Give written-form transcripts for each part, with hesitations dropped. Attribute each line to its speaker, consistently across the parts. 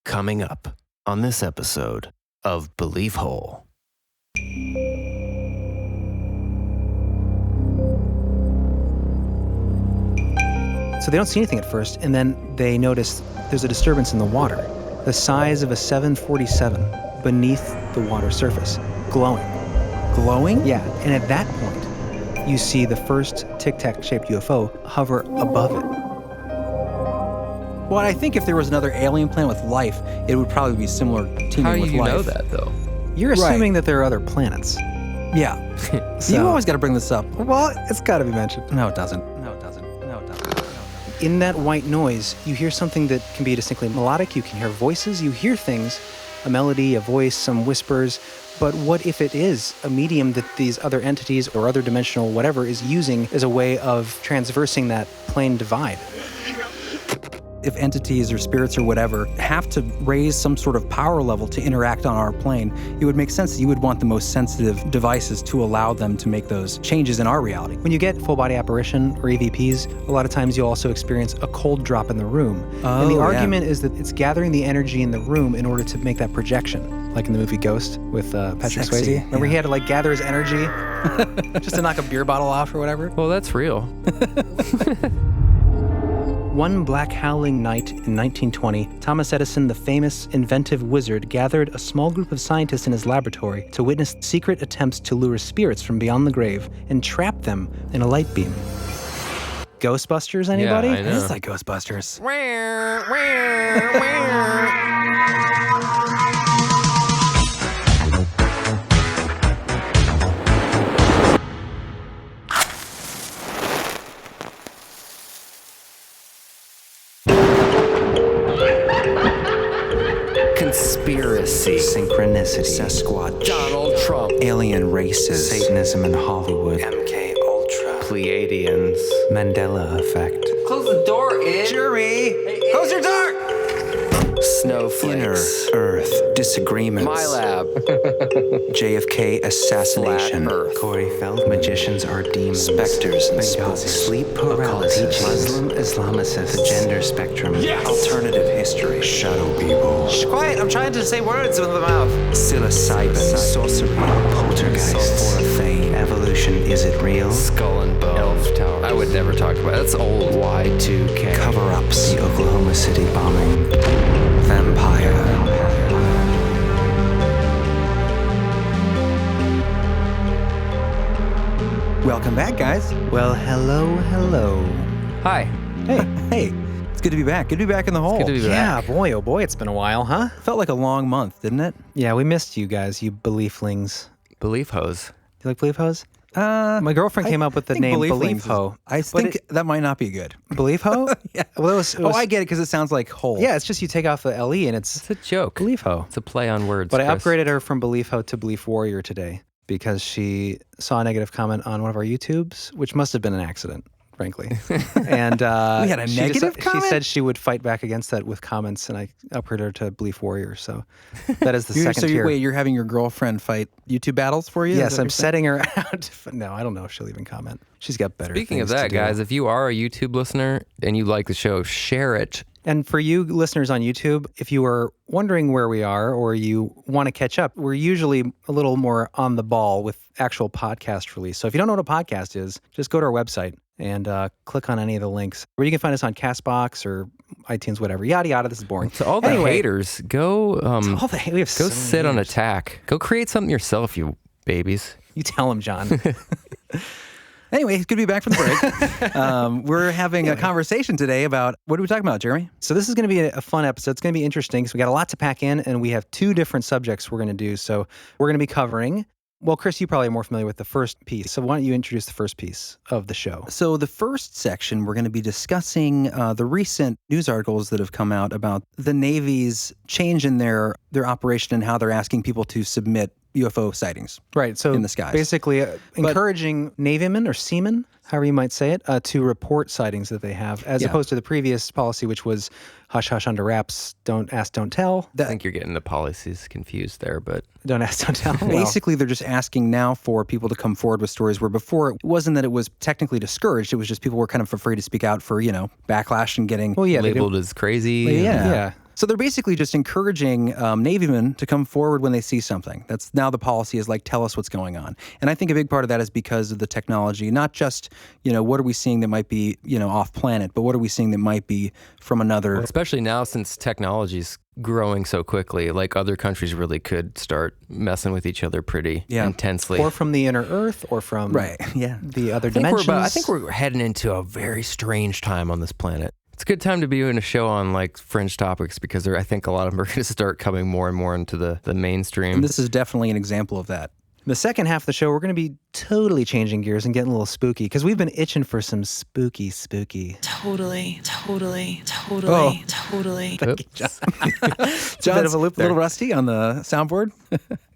Speaker 1: Coming up on this episode of Belief Hole.
Speaker 2: So they don't see anything at first, and then they notice there's a disturbance in the water, the size of a 747 beneath the water surface, glowing.
Speaker 3: Glowing?
Speaker 2: Yeah, and at that point, you see the first tic-tac-shaped UFO hover above it.
Speaker 3: Well, I think if there was another alien planet with life, it would probably be similar teaming
Speaker 4: How do
Speaker 3: with
Speaker 4: you
Speaker 3: life.
Speaker 4: know that, though?
Speaker 2: You're assuming that there are other planets.
Speaker 3: Yeah.
Speaker 2: So-
Speaker 3: You always got to bring this up.
Speaker 2: Well, it's got to be mentioned.
Speaker 3: No, it doesn't. No, it doesn't. No, it doesn't.
Speaker 2: In that white noise, you hear something that can be distinctly melodic. You can hear voices. You hear things, a melody, a voice, some whispers. But what if it is a medium that these other entities or other dimensional whatever is using as a way of transversing that plane divide?
Speaker 3: If entities or spirits or whatever have to raise some sort of power level to interact on our plane, it would make sense that you would want the most sensitive devices to allow them to make those changes in our reality.
Speaker 2: When you get full body apparition or EVPs, a lot of times you'll also experience a cold drop in the room. And the argument is that it's gathering the energy in the room in order to make that projection, like in the movie Ghost with Patrick
Speaker 3: Sexy,
Speaker 2: Swayze. Remember he had to like gather his energy just to knock a beer bottle off or whatever?
Speaker 4: Well, that's real.
Speaker 2: One black howling night in 1920, Thomas Edison, the famous inventive wizard, gathered a small group of scientists in his laboratory to witness secret attempts to lure spirits from beyond the grave and trap them in a light beam. Ghostbusters, anybody?
Speaker 4: Yeah, I
Speaker 3: It
Speaker 4: know.
Speaker 3: is like Ghostbusters.
Speaker 1: Conspiracy.
Speaker 5: Synchronicity, Sasquatch,
Speaker 4: Donald Trump.
Speaker 5: alien races, Satanism in Hollywood, MK Ultra,
Speaker 1: Pleiadians.
Speaker 5: Mandela effect,
Speaker 4: Close the door, Ed.
Speaker 3: Jeremy! Close your door!
Speaker 5: inner
Speaker 1: Snowflakes.
Speaker 5: Earth disagreements,
Speaker 4: My lab.
Speaker 5: JFK assassination,
Speaker 4: Flat Earth.
Speaker 5: Corey Feld, magicians are demons, specters and spooks, sleep paralysis, Muslim Islamicists, the gender spectrum, alternative history, shadow people,
Speaker 1: Quiet, I'm trying to say words with the mouth.
Speaker 5: psilocybin, sorcery, poltergeist, sulforaphane, evolution, is it real?
Speaker 1: Skull and Bones.
Speaker 4: Elf Tower. I would never talk about it. That's old.
Speaker 1: Y2K.
Speaker 5: Cover-ups, the Oklahoma City bombing, vampire.
Speaker 3: Welcome back, guys.
Speaker 2: Well, hello.
Speaker 4: Hi.
Speaker 3: Hey, it's good to be back. Good to be back in the hole.
Speaker 4: Good to be
Speaker 2: Yeah,
Speaker 4: back.
Speaker 2: boy, oh boy, it's been a while, huh?
Speaker 3: Felt like a long month, didn't it?
Speaker 2: Yeah, we missed you guys, you belieflings.
Speaker 4: Belief hose.
Speaker 2: Do you like belief hose? My girlfriend came up with the
Speaker 3: think
Speaker 2: name
Speaker 3: Belief
Speaker 2: Belief
Speaker 3: Links is-
Speaker 2: Ho.
Speaker 3: I think that might not be good.
Speaker 2: Belief Ho?
Speaker 3: Yeah.
Speaker 2: Well, it was,
Speaker 3: I get it because it sounds like hole.
Speaker 2: yeah, it's just you take off the LE and it's
Speaker 4: It's a joke.
Speaker 2: Belief Ho.
Speaker 4: It's a play on words.
Speaker 2: But I
Speaker 4: Chris.
Speaker 2: upgraded her from Belief Ho to Belief Warrior today because she saw a negative comment on one of our YouTubes, which must have been an accident, frankly. And
Speaker 3: We had a negative comment?
Speaker 2: She said she would fight back against that with comments, and I upgraded her to Belief Warrior. So that is the second tier.
Speaker 3: Wait, you're having your girlfriend fight YouTube battles for you? Is
Speaker 2: Yes,
Speaker 3: that
Speaker 2: I'm
Speaker 3: what
Speaker 2: setting her out. No, I don't know if she'll even comment. She's got better
Speaker 4: Speaking of
Speaker 2: things to
Speaker 4: that,
Speaker 2: do.
Speaker 4: guys, if you are a YouTube listener and you like the show, share it.
Speaker 2: And for you listeners on YouTube, if you are wondering where we are or you want to catch up, we're usually a little more on the ball with actual podcast release. So if you don't know what a podcast is, just go to our website and click on any of the links. Or you can find us on CastBox or iTunes, whatever. Yada, yada. This is boring.
Speaker 4: To all the
Speaker 2: Anyway,
Speaker 4: haters, go
Speaker 2: we have
Speaker 4: go
Speaker 2: so
Speaker 4: sit
Speaker 2: many
Speaker 4: on
Speaker 2: haters.
Speaker 4: attack. Go create something yourself, you babies.
Speaker 2: You tell them, John.
Speaker 3: Anyway, it's good to be back from the break. We're having a conversation today about, what are we talking about, Jeremy?
Speaker 2: So this is going to be a fun episode. It's going to be interesting because we got a lot to pack in, and we have two different subjects we're going to do. So we're going to be covering, well, Chris, you probably are more familiar with the first piece. So why don't you introduce the first piece of the show?
Speaker 3: So the first section, we're going to be discussing the recent news articles that have come out about the Navy's change in their operation and how they're asking people to submit UFO sightings.
Speaker 2: Right. So
Speaker 3: in the skies.
Speaker 2: basically encouraging Navymen or seamen, however you might say it, to report sightings that they have, as opposed to the previous policy, which was hush, hush, under wraps, don't ask, don't tell.
Speaker 4: I think you're getting the policies confused there, but
Speaker 2: Don't ask, don't tell. Well,
Speaker 3: Basically, they're just asking now for people to come forward with stories where before it wasn't that it was technically discouraged. It was just people were kind of afraid to speak out for, backlash and getting...
Speaker 2: well, yeah, they do-
Speaker 4: labeled as crazy.
Speaker 3: Yeah.
Speaker 2: Yeah.
Speaker 3: So they're basically just encouraging Navymen to come forward when they see something. That's now the policy is like, tell us what's going on. And I think a big part of that is because of the technology, not just, what are we seeing that might be, off planet, but what are we seeing that might be from another.
Speaker 4: Well, especially now since technology's growing so quickly, like other countries really could start messing with each other pretty intensely.
Speaker 2: Or from the inner Earth, or from the other dimensions.
Speaker 4: I think we're heading into a very strange time on this planet. It's a good time to be doing a show on like fringe topics because I think a lot of them are going to start coming more and more into the mainstream.
Speaker 3: And this is definitely an example of that.
Speaker 2: The second half of the show, we're going to be totally changing gears and getting a little spooky because we've been itching for some spooky.
Speaker 6: Totally.
Speaker 2: Thank you, John.
Speaker 3: John's
Speaker 2: a bit of a loop there.
Speaker 3: little rusty on the soundboard.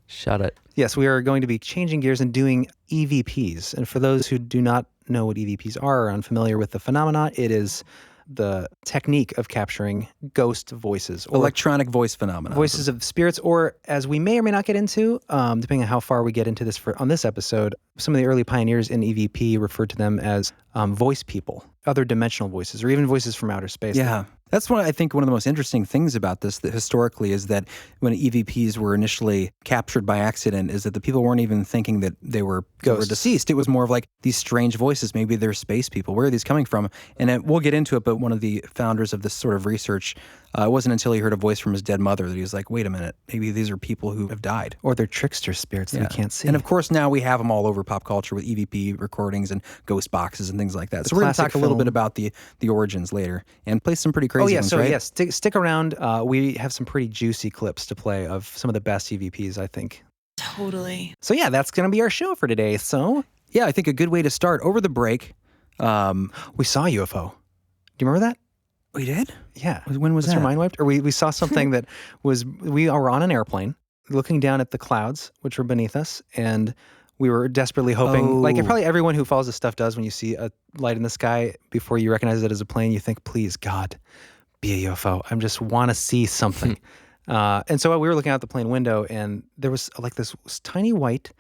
Speaker 4: Shut it.
Speaker 2: Yes, we are going to be changing gears and doing EVPs. And for those who do not know what EVPs are or unfamiliar with the phenomena, it is the technique of capturing ghost voices. Or
Speaker 3: electronic voice phenomena.
Speaker 2: Voices of spirits, or as we may or may not get into, depending on how far we get into this on this episode, some of the early pioneers in EVP referred to them as voice people, other dimensional voices, or even voices from outer space.
Speaker 3: Yeah. That's one of the most interesting things about this that historically is that when EVPs were initially captured by accident is that the people weren't even thinking that they were deceased. It was more of like these strange voices. Maybe they're space people. Where are these coming from? And we'll get into it, but one of the founders of this sort of research, it wasn't until he heard a voice from his dead mother that he was like, wait a minute, maybe these are people who have died.
Speaker 2: Or they're trickster spirits that we can't see.
Speaker 3: And of course now we have them all over pop culture with EVP recordings and ghost boxes and things like that. So we're going to talk a little bit about the origins later and play some pretty crazy ones, right?
Speaker 2: Yes, stick around. We have some pretty juicy clips to play of some of the best EVPs, I think.
Speaker 6: Totally.
Speaker 2: So yeah, that's going to be our show for today. So
Speaker 3: yeah, I think a good way to start over the break.
Speaker 2: We saw a UFO. Do you remember that?
Speaker 3: We did?
Speaker 2: Yeah.
Speaker 3: When was that?
Speaker 2: Your mind wiped? Or we saw something that was, we were on an airplane looking down at the clouds, which were beneath us, and we were desperately hoping, like probably everyone who follows this stuff does, when you see a light in the sky, before you recognize it as a plane, you think, please, God, be a UFO. I just want to see something. And so we were looking out the plane window, and there was like this tiny white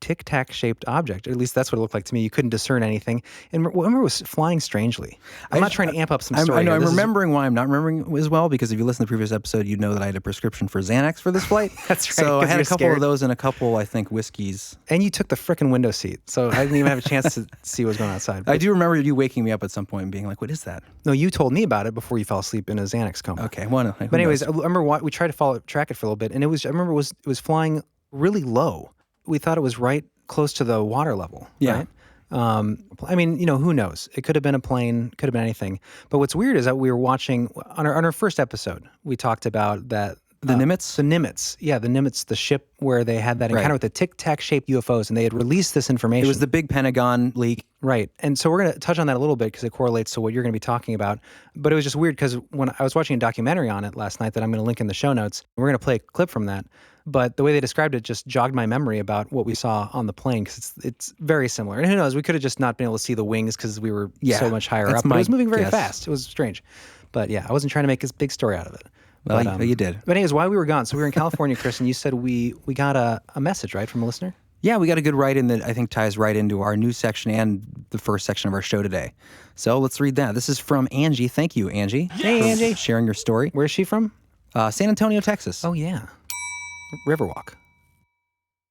Speaker 2: tic-tac shaped object. At least that's what it looked like to me. You couldn't discern anything. And remember, it was flying strangely. I'm not trying to amp up some story.
Speaker 3: I know. I'm remembering why I'm not remembering as well, because if you listen to the previous episode, you'd know that I had a prescription for Xanax for this flight.
Speaker 2: That's right.
Speaker 3: So I had a couple of those and a couple, I think, whiskeys.
Speaker 2: And you took the frickin' window seat, so I didn't even have a chance to see what was going on outside.
Speaker 3: I do remember you waking me up at some point and being like, what is that?
Speaker 2: No, you told me about it before you fell asleep in a Xanax coma.
Speaker 3: Okay. Well,
Speaker 2: but anyways, I remember we tried to track it for a little bit, and it was flying really low. We thought it was right close to the water level.
Speaker 3: Yeah.
Speaker 2: Right? I mean, who knows? It could have been a plane, could have been anything. But what's weird is that we were watching, on our first episode, we talked about that.
Speaker 3: The Nimitz?
Speaker 2: The Nimitz. Yeah, the Nimitz, the ship where they had that encounter with the tic-tac-shaped UFOs, and they had released this information.
Speaker 3: It was the big Pentagon leak.
Speaker 2: Right. And so we're going to touch on that a little bit because it correlates to what you're going to be talking about. But it was just weird because when I was watching a documentary on it last night that I'm going to link in the show notes, we're going to play a clip from that. But the way they described it just jogged my memory about what we saw on the plane, because it's very similar. And who knows, we could have just not been able to see the wings because we were so much higher up. But it was moving very fast. It was strange. But yeah, I wasn't trying to make this big story out of it.
Speaker 3: Well, but you did.
Speaker 2: But anyways, while we were gone, so we were in California, Chris, and you said we got a message, right, from a listener?
Speaker 3: Yeah, we got a good write-in that I think ties right into our news section and the first section of our show today. So let's read that. This is from Angie. Thank you, Angie.
Speaker 2: Hey, Angie.
Speaker 3: Sharing your story.
Speaker 2: Where's she from?
Speaker 3: San Antonio, Texas.
Speaker 2: Oh, yeah. Riverwalk.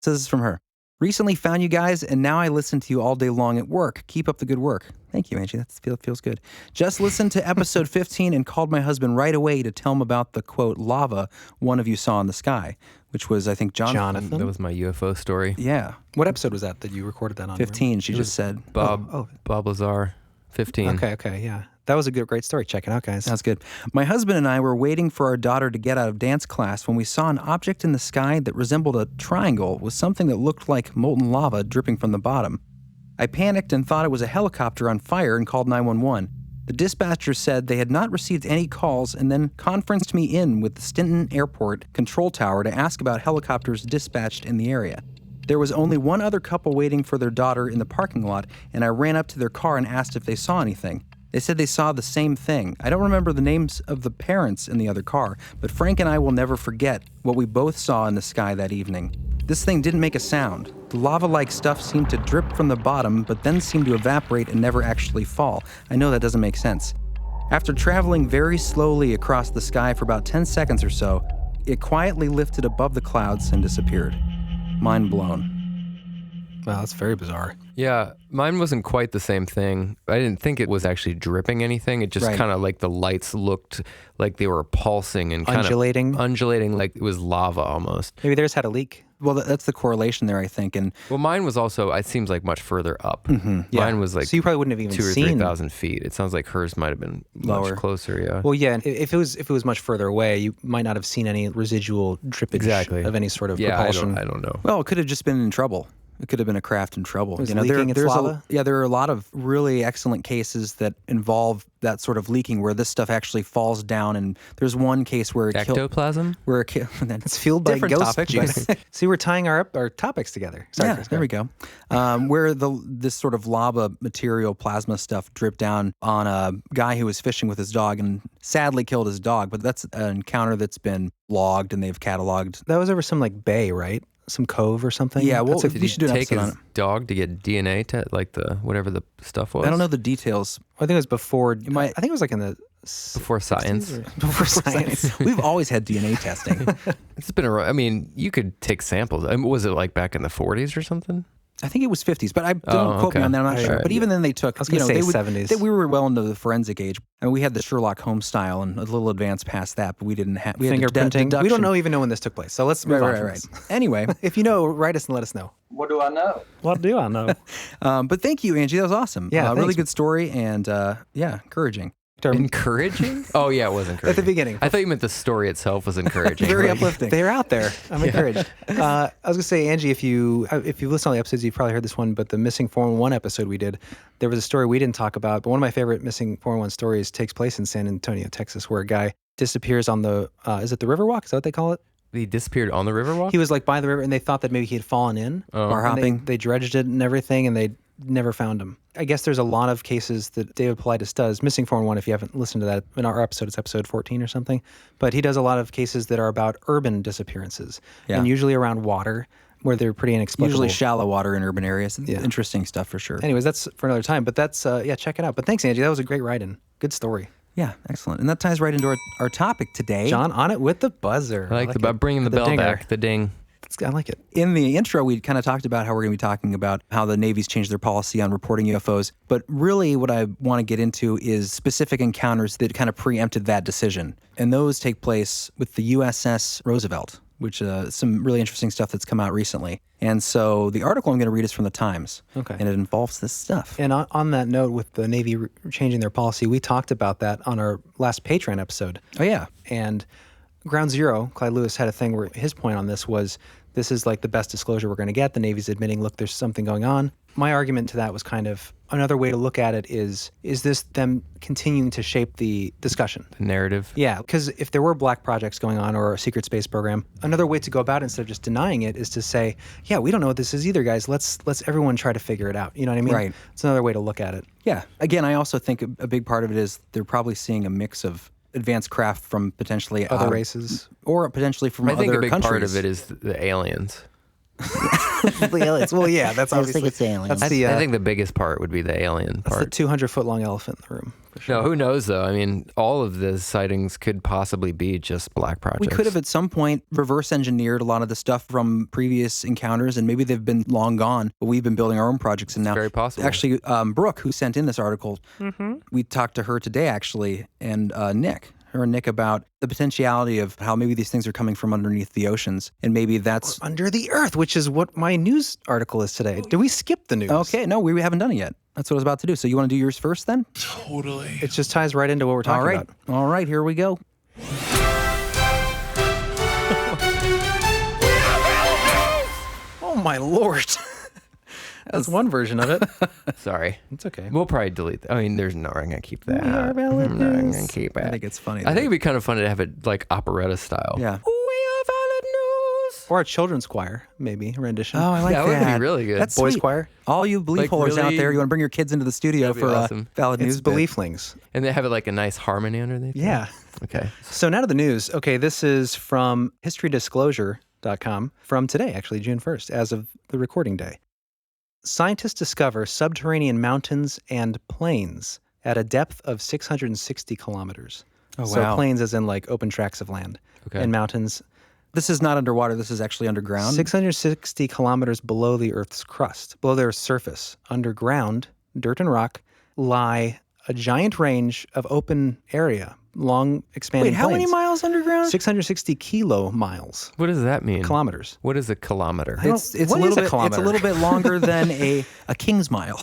Speaker 3: This is from her. Recently found you guys, and now I listen to you all day long at work. Keep up the good work. Thank you, Angie. That feels good. Just listened to episode 15 and called my husband right away to tell him about the, quote, lava one of you saw in the sky, which was, I think, Jonathan.
Speaker 4: That was my UFO story.
Speaker 3: Yeah.
Speaker 2: What episode was that you recorded that on?
Speaker 3: 15, she just said.
Speaker 4: Bob Lazar, 15.
Speaker 2: Okay, yeah. That was a great story. Check it out, guys.
Speaker 3: That's good. My husband and I were waiting for our daughter to get out of dance class when we saw an object in the sky that resembled a triangle with something that looked like molten lava dripping from the bottom. I panicked and thought it was a helicopter on fire and called 911. The dispatcher said they had not received any calls and then conferenced me in with the Stinton Airport control tower to ask about helicopters dispatched in the area. There was only one other couple waiting for their daughter in the parking lot, and I ran up to their car and asked if they saw anything. They said they saw the same thing. I don't remember the names of the parents in the other car, but Frank and I will never forget what we both saw in the sky that evening. This thing didn't make a sound. The lava-like stuff seemed to drip from the bottom, but then seemed to evaporate and never actually fall. I know that doesn't make sense. After traveling very slowly across the sky for about 10 seconds or so, it quietly lifted above the clouds and disappeared. Mind blown.
Speaker 2: Wow, that's very bizarre.
Speaker 4: Yeah, mine wasn't quite the same thing. I didn't think it was actually dripping anything. It just
Speaker 3: Right.
Speaker 4: kind of like the lights looked like they were pulsing and kind
Speaker 2: Undulating?
Speaker 4: of undulating like it was lava almost.
Speaker 2: Maybe theirs had a leak.
Speaker 3: Well, that's the correlation there, I think. And
Speaker 4: Well, mine was also, it seems like much further up.
Speaker 3: Mm-hmm.
Speaker 4: Mine was like
Speaker 2: So you probably wouldn't have even
Speaker 4: 2,000 or
Speaker 2: seen
Speaker 4: 3,000 feet. It sounds like hers might have been
Speaker 3: Lower.
Speaker 4: much closer, yeah.
Speaker 2: Well, yeah, and if it was much further away, you might not have seen any residual drippage
Speaker 4: Exactly.
Speaker 2: of any sort of
Speaker 4: yeah,
Speaker 2: propulsion.
Speaker 4: I don't know.
Speaker 3: well, it could have just been in trouble. It could have been a craft in trouble.
Speaker 2: was leaking its lava?
Speaker 3: There are a lot of really excellent cases that involve that sort of leaking where this stuff actually falls down. And there's one case where it killed.
Speaker 4: Ectoplasm?
Speaker 3: Where it
Speaker 2: It's fueled by
Speaker 3: different
Speaker 2: ghost
Speaker 3: topic,
Speaker 2: juice.
Speaker 3: but-
Speaker 2: See, we're tying our topics together. Sorry,
Speaker 3: Yeah,
Speaker 2: Chris,
Speaker 3: there we go. Where this sort of lava material, plasma stuff dripped down on a guy who was fishing with his dog and sadly killed his dog. But that's an encounter that's been logged and they've cataloged.
Speaker 2: That was over some like bay, right? Some cove or something?
Speaker 3: Yeah, well,
Speaker 2: That's
Speaker 3: you should do an
Speaker 4: Take
Speaker 3: episode
Speaker 4: his
Speaker 3: on it.
Speaker 4: dog to get DNA like the whatever the stuff was.
Speaker 3: I don't know the details.
Speaker 2: I think it was before.
Speaker 3: might-
Speaker 2: I think it was like in the
Speaker 4: Before science.
Speaker 2: before science.
Speaker 3: We've always had DNA testing.
Speaker 4: It's been I mean, you could take samples. I mean, was it like back in the 40s or something?
Speaker 3: I think it was 50s, but don't quote me
Speaker 4: okay.
Speaker 3: on that. I'm not sure.
Speaker 4: Alright.
Speaker 3: But even then, they took.
Speaker 2: I was gonna say
Speaker 3: they would-
Speaker 2: 70s.
Speaker 3: we were well into the forensic age, and we had the Sherlock Holmes style and a little advanced past that, but we didn't have. We had
Speaker 2: Fingerprinting. We
Speaker 3: deduction.
Speaker 2: don't even know when this took place. So let's move on from
Speaker 3: Right.
Speaker 2: this.
Speaker 3: Anyway,
Speaker 2: If you know, write us and let us know.
Speaker 7: What do I know?
Speaker 2: What do I know?
Speaker 3: but thank you, Angie. That was awesome.
Speaker 2: Yeah,
Speaker 3: really
Speaker 2: thanks.
Speaker 3: good story, and encouraging.
Speaker 4: Encouraging? Oh, yeah, it was encouraging.
Speaker 2: beginning.
Speaker 4: I thought you meant the story itself was encouraging.
Speaker 3: Very
Speaker 4: Like,
Speaker 3: uplifting.
Speaker 2: They're out there. I'm encouraged. I was gonna say, Angie, if you listen to all the episodes, you've probably heard this one. But the Missing 411 episode we did, there was a story we didn't talk about. But one of my favorite Missing 411 stories takes place in San Antonio, Texas, where a guy disappears on the is it the Riverwalk? Is that what they call it?
Speaker 4: He disappeared on the Riverwalk?
Speaker 2: He was like by the river, and they thought that maybe he had fallen in.
Speaker 3: Bar
Speaker 2: And
Speaker 3: hopping.
Speaker 2: They dredged it and everything, and they never found him. I guess there's a lot of cases that David Paulides does. Missing 411, if you haven't listened to that in our episode, it's episode 14 or something. But he does a lot of cases that are about urban disappearances,
Speaker 3: Yeah.
Speaker 2: and usually around water, where they're pretty inexplicable.
Speaker 3: Usually shallow water in urban areas.
Speaker 2: Yeah.
Speaker 3: Interesting stuff for sure.
Speaker 2: Anyways, that's for another time. But that's check it out. But thanks, Angie. That was a great write-in. Good story.
Speaker 3: Yeah, excellent. And that ties right into our topic today.
Speaker 2: John, on it with the buzzer.
Speaker 4: I like about bringing the bell
Speaker 2: dinger.
Speaker 4: back, the ding.
Speaker 2: I like it.
Speaker 3: In the intro, we kind of talked about how we're going to be talking about how the Navy's changed their policy on reporting UFOs. But really, what I want to get into is specific encounters that kind of preempted that decision. And those take place with the USS Roosevelt, which some really interesting stuff that's come out recently. And so the article I'm going to read is from the Times.
Speaker 2: Okay.
Speaker 3: And it involves this stuff.
Speaker 2: And on that note, with the Navy changing their policy, we talked about that on our last Patreon episode.
Speaker 3: Oh, yeah.
Speaker 2: And Ground Zero, Clyde Lewis, had a thing where his point on this was, this is like the best disclosure we're going to get. The Navy's admitting, look, there's something going on. My argument to that was kind of, another way to look at it is this them continuing to shape the discussion?
Speaker 4: The narrative.
Speaker 2: Yeah, because if there were black projects going on or a secret space program, another way to go about it instead of just denying it is to say, yeah, we don't know what this is either, guys. Let's everyone try to figure it out. You know what I mean?
Speaker 3: Right.
Speaker 2: It's another way to look at it.
Speaker 3: Yeah. Again, I also think a big part of it is they're probably seeing a mix of advanced craft from potentially
Speaker 2: Other races.
Speaker 3: or potentially from
Speaker 4: I
Speaker 3: other
Speaker 4: think a big
Speaker 3: countries.
Speaker 4: part of it is the aliens.
Speaker 2: The aliens. Well, yeah, that's obviously.
Speaker 3: it's aliens.
Speaker 2: That's the,
Speaker 4: I think the biggest part would be the alien
Speaker 2: that's the
Speaker 4: part.
Speaker 2: 200-foot-long elephant in the room. For sure.
Speaker 4: No, who knows though? I mean, all of the sightings could possibly be just black projects.
Speaker 3: We could have at some point reverse engineered a lot of the stuff from previous encounters, and maybe they've been long gone, but we've been building our own projects. And now,
Speaker 4: very possible.
Speaker 3: Actually, Brooke, who sent in this article, we talked to her today, actually, and her and Nick about the potentiality of how maybe these things are coming from underneath the oceans, and maybe that's
Speaker 2: Under the earth, which is what my news article is today. Did we skip the news?
Speaker 3: okay. No, we haven't done it yet. That's what I was about to do. So you want to do yours first, then?
Speaker 7: Totally.
Speaker 2: It just ties right into what we're talking about.
Speaker 3: All right. Here we go.
Speaker 2: Oh, my Lord. That's one version of it.
Speaker 4: Sorry.
Speaker 2: It's okay.
Speaker 4: We'll probably delete that. I mean, there's no, I'm going to keep that.
Speaker 2: are valid
Speaker 4: I'm not
Speaker 2: news.
Speaker 4: going to keep it.
Speaker 3: I think it's funny.
Speaker 4: I think it'd be kind of fun to have it like operetta style.
Speaker 3: Yeah.
Speaker 4: We are valid news.
Speaker 2: Or a children's choir, maybe, a rendition.
Speaker 3: Oh, I like
Speaker 4: That
Speaker 3: that.
Speaker 4: would be really good.
Speaker 3: That's
Speaker 2: Boys
Speaker 3: sweet.
Speaker 2: choir.
Speaker 3: All you belief
Speaker 4: Like,
Speaker 3: holders out
Speaker 4: really-
Speaker 3: there, you want to bring your kids into the studio
Speaker 4: That'd be
Speaker 3: for
Speaker 4: awesome.
Speaker 3: valid news
Speaker 2: It's
Speaker 3: bit.
Speaker 2: belieflings.
Speaker 4: And they have it like a nice harmony underneath. it?
Speaker 2: Yeah.
Speaker 4: Okay.
Speaker 2: So now to the news. Okay, this is from historydisclosure.com from today, actually, June 1st, as of the recording day. Scientists discover subterranean mountains and plains at a depth of 660 kilometers.
Speaker 3: Oh,
Speaker 2: So
Speaker 3: wow.
Speaker 2: plains as in like open tracts of land and mountains.
Speaker 3: This is not underwater. This is actually underground.
Speaker 2: 660 kilometers below the Earth's crust, below the Earth's surface. Underground, dirt and rock, lie a giant range of open area, long expanding
Speaker 3: Wait, how many
Speaker 2: plains.
Speaker 3: miles underground?
Speaker 2: 660 miles.
Speaker 4: What does that mean?
Speaker 2: Kilometers.
Speaker 4: What is a kilometer?
Speaker 3: It's
Speaker 2: What
Speaker 3: a little
Speaker 2: is a
Speaker 3: bit. It's
Speaker 2: kilometer?
Speaker 3: a little bit longer than a king's mile.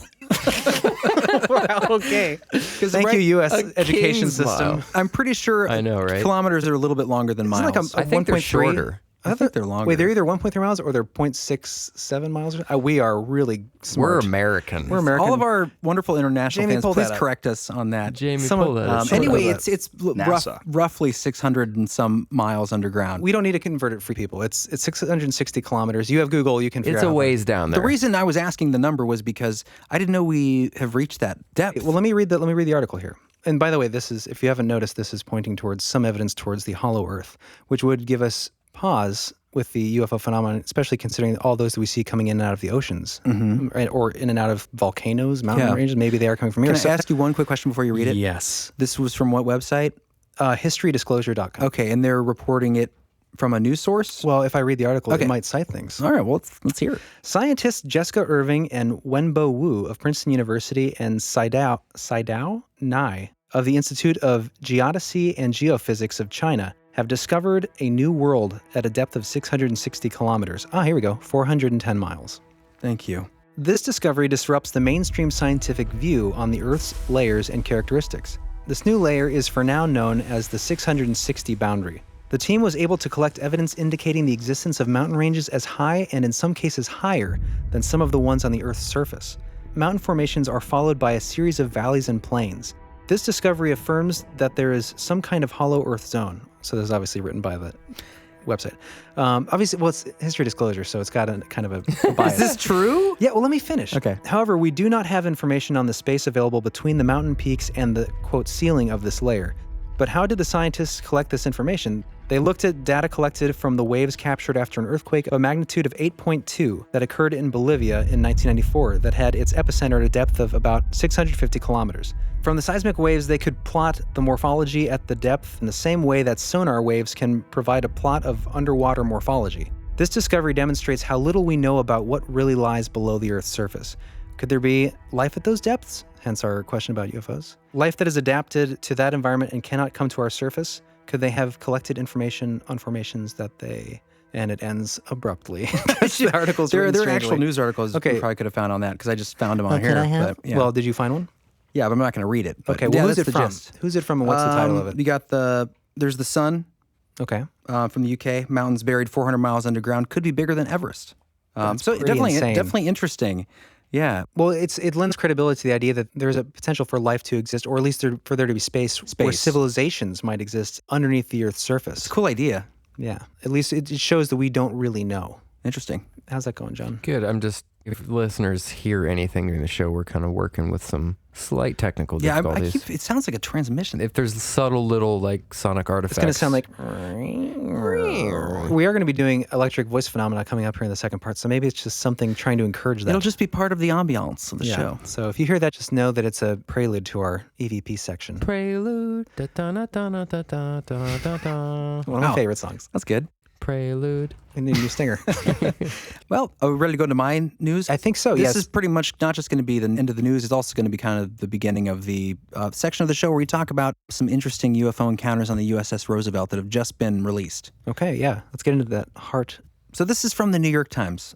Speaker 2: Okay. Thank you, U.S. education
Speaker 4: king's
Speaker 2: system.
Speaker 4: mile.
Speaker 3: I'm pretty sure
Speaker 4: I know, right?
Speaker 3: kilometers are a little bit longer than
Speaker 2: Isn't
Speaker 3: miles.
Speaker 2: it like
Speaker 4: I think they're
Speaker 2: 1.3?
Speaker 4: shorter.
Speaker 3: I think they're longer.
Speaker 2: Wait, they're either 1.3 miles or they're 0.67 miles. We are really smart.
Speaker 4: We're American.
Speaker 2: We're American.
Speaker 3: All of our wonderful international
Speaker 2: Jamie,
Speaker 3: fans,
Speaker 2: pull
Speaker 3: please
Speaker 2: that up.
Speaker 3: correct us on that.
Speaker 4: Jamie,
Speaker 2: Some
Speaker 4: pull
Speaker 2: of-
Speaker 4: that up.
Speaker 2: some of
Speaker 3: Anyway,
Speaker 2: that.
Speaker 3: it's
Speaker 7: NASA.
Speaker 3: roughly 600 and some miles underground.
Speaker 2: We don't need to convert it for people. It's 660 kilometers. You have Google. You can figure
Speaker 4: It's
Speaker 2: out
Speaker 4: a
Speaker 2: how
Speaker 4: ways down there.
Speaker 3: The reason I was asking the number was because I didn't know we have reached that depth.
Speaker 2: Well, let me read the article here. And by the way, this is, if you haven't noticed, this is pointing towards some evidence towards the hollow Earth, which would give us pause with the UFO phenomenon, especially considering all those that we see coming in and out of the oceans, right? Or in and out of volcanoes, mountain
Speaker 3: Yeah.
Speaker 2: ranges. Maybe they are coming from
Speaker 3: Can
Speaker 2: here.
Speaker 3: I ask you one quick question before you read it?
Speaker 2: Yes.
Speaker 3: This was from what website?
Speaker 2: Historydisclosure.com.
Speaker 3: Okay, and they're reporting it from a news source?
Speaker 2: Well, if I read the article,
Speaker 3: Okay.
Speaker 2: it might cite things.
Speaker 3: All right, well, let's hear it.
Speaker 2: Scientists Jessica Irving and Wenbo Wu of Princeton University and Saidao Nai of the Institute of Geodesy and Geophysics of China have discovered a new world at a depth of 660 kilometers. Here we go, 410 miles.
Speaker 3: Thank you.
Speaker 2: This discovery disrupts the mainstream scientific view on the Earth's layers and characteristics. This new layer is for now known as the 660 boundary. The team was able to collect evidence indicating the existence of mountain ranges as high and in some cases higher than some of the ones on the Earth's surface. Mountain formations are followed by a series of valleys and plains. This discovery affirms that there is some kind of hollow Earth zone. So this is obviously written by the website. Obviously, well, it's history disclosure, so it's got a kind of a bias.
Speaker 3: Is this true?
Speaker 2: Yeah, well, let me finish.
Speaker 3: Okay.
Speaker 2: However, we do not have information on the space available between the mountain peaks and the, quote, ceiling of this layer. But how did the scientists collect this information? They looked at data collected from the waves captured after an earthquake of a magnitude of 8.2 that occurred in Bolivia in 1994 that had its epicenter at a depth of about 650 kilometers. From the seismic waves, they could plot the morphology at the depth in the same way that sonar waves can provide a plot of underwater morphology. This discovery demonstrates how little we know about what really lies below the Earth's surface. Could there be life at those depths? Hence our question about UFOs. Life that is adapted to that environment and cannot come to our surface? Could they have collected information on formations that they... And it ends abruptly. The article's
Speaker 3: There
Speaker 2: written
Speaker 3: are actual
Speaker 2: strangely.
Speaker 3: news articles
Speaker 2: Okay.
Speaker 3: you probably could have found on that because I just found them on here. But, yeah.
Speaker 2: Well, did you find one?
Speaker 3: Yeah, but I'm not going to read it. But
Speaker 2: Okay, well,
Speaker 3: yeah,
Speaker 2: who's it
Speaker 3: that's the
Speaker 2: from?
Speaker 3: gist.
Speaker 2: Who's it from and what's the title of it?
Speaker 3: You got there's the sun
Speaker 2: Okay.
Speaker 3: from the UK. Mountains buried 400 miles underground. Could be bigger than Everest. So
Speaker 2: pretty
Speaker 3: definitely,
Speaker 2: insane.
Speaker 3: definitely interesting. Yeah.
Speaker 2: Well, it lends credibility to the idea that there's a potential for life to exist, or at least for there to be space where civilizations might exist underneath the Earth's surface.
Speaker 3: Cool idea.
Speaker 2: Yeah. At least it shows that we don't really know.
Speaker 3: Interesting.
Speaker 2: How's that going, John?
Speaker 4: Good. If listeners hear anything during the show, we're kind of working with some slight technical
Speaker 3: Yeah,
Speaker 4: difficulties.
Speaker 3: it sounds like a transmission.
Speaker 4: If there's subtle little like sonic artifacts,
Speaker 2: It's going to sound like... We are going to be doing electric voice phenomena coming up here in the second part, so maybe it's just something trying to encourage that.
Speaker 3: It'll just be part of the ambiance of the show.
Speaker 2: So if you hear that, just know that it's a prelude to our EVP section.
Speaker 4: prelude. Da, da, da, da, da, da, da, da, da.
Speaker 2: One of my favorite songs.
Speaker 3: That's good.
Speaker 4: Prelude.
Speaker 2: We need a new stinger.
Speaker 3: Well, are we ready to go to my news?
Speaker 2: I think so,
Speaker 3: This
Speaker 2: yes.
Speaker 3: is pretty much not just going to be the end of the news. It's also going to be kind of the beginning of the section of the show where we talk about some interesting UFO encounters on the USS Roosevelt that have just been released.
Speaker 2: Okay, yeah. Let's get into that heart.
Speaker 3: So this is from the New York Times.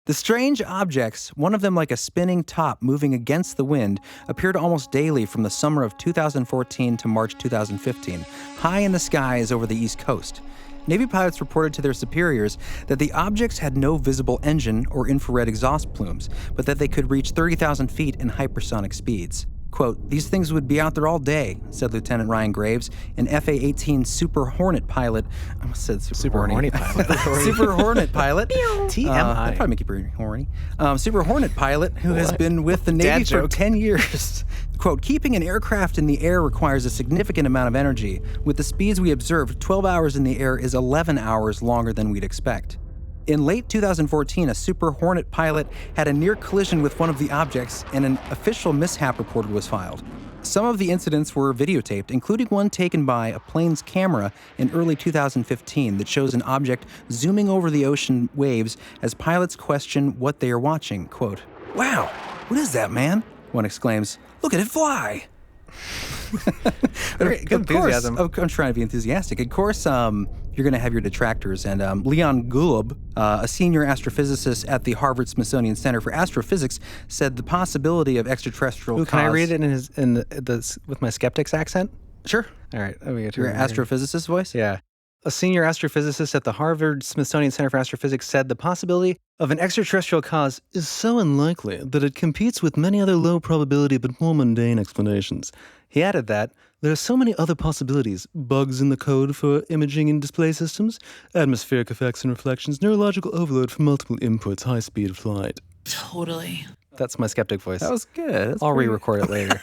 Speaker 3: The strange objects, one of them like a spinning top moving against the wind, appeared almost daily from the summer of 2014 to March 2015, high in the skies over the East Coast. Navy pilots reported to their superiors that the objects had no visible engine or infrared exhaust plumes, but that they could reach 30,000 feet in hypersonic speeds. Quote, "These things would be out there all day," said Lieutenant Ryan Graves, an FA-18 Super Hornet pilot. I almost said Super
Speaker 2: horny pilot.
Speaker 3: Super Hornet pilot.
Speaker 2: TMI.
Speaker 3: That'd probably make you pretty horny. Super Hornet pilot who has been with the Navy for 10 years. Quote, "Keeping an aircraft in the air requires a significant amount of energy. With the speeds we observed, 12 hours in the air is 11 hours longer than we'd expect." In late 2014, a Super Hornet pilot had a near collision with one of the objects, and an official mishap report was filed. Some of the incidents were videotaped, including one taken by a plane's camera in early 2015 that shows an object zooming over the ocean waves as pilots question what they are watching. Quote, "Wow, what is that, man?" one exclaims. "Look at it fly."
Speaker 2: Very good enthusiasm.
Speaker 3: I'm trying to be enthusiastic. Of course, you're going to have your detractors. And Leon Golub, a senior astrophysicist at the Harvard-Smithsonian Center for Astrophysics, said the possibility of extraterrestrial
Speaker 2: Can I read it with my skeptic's accent?
Speaker 3: Sure.
Speaker 2: All right. Let me get to
Speaker 3: Your
Speaker 2: it.
Speaker 3: astrophysicist voice?
Speaker 2: Yeah. A senior astrophysicist at the Harvard-Smithsonian Center for Astrophysics said the possibility of an extraterrestrial cause is so unlikely that it competes with many other low probability but more mundane explanations. He added that there are so many other possibilities: bugs in the code for imaging in display systems, atmospheric effects and reflections, neurological overload from multiple inputs, high speed flight.
Speaker 6: Totally.
Speaker 2: That's my skeptic voice.
Speaker 3: That was good.
Speaker 2: I'll re-record it later.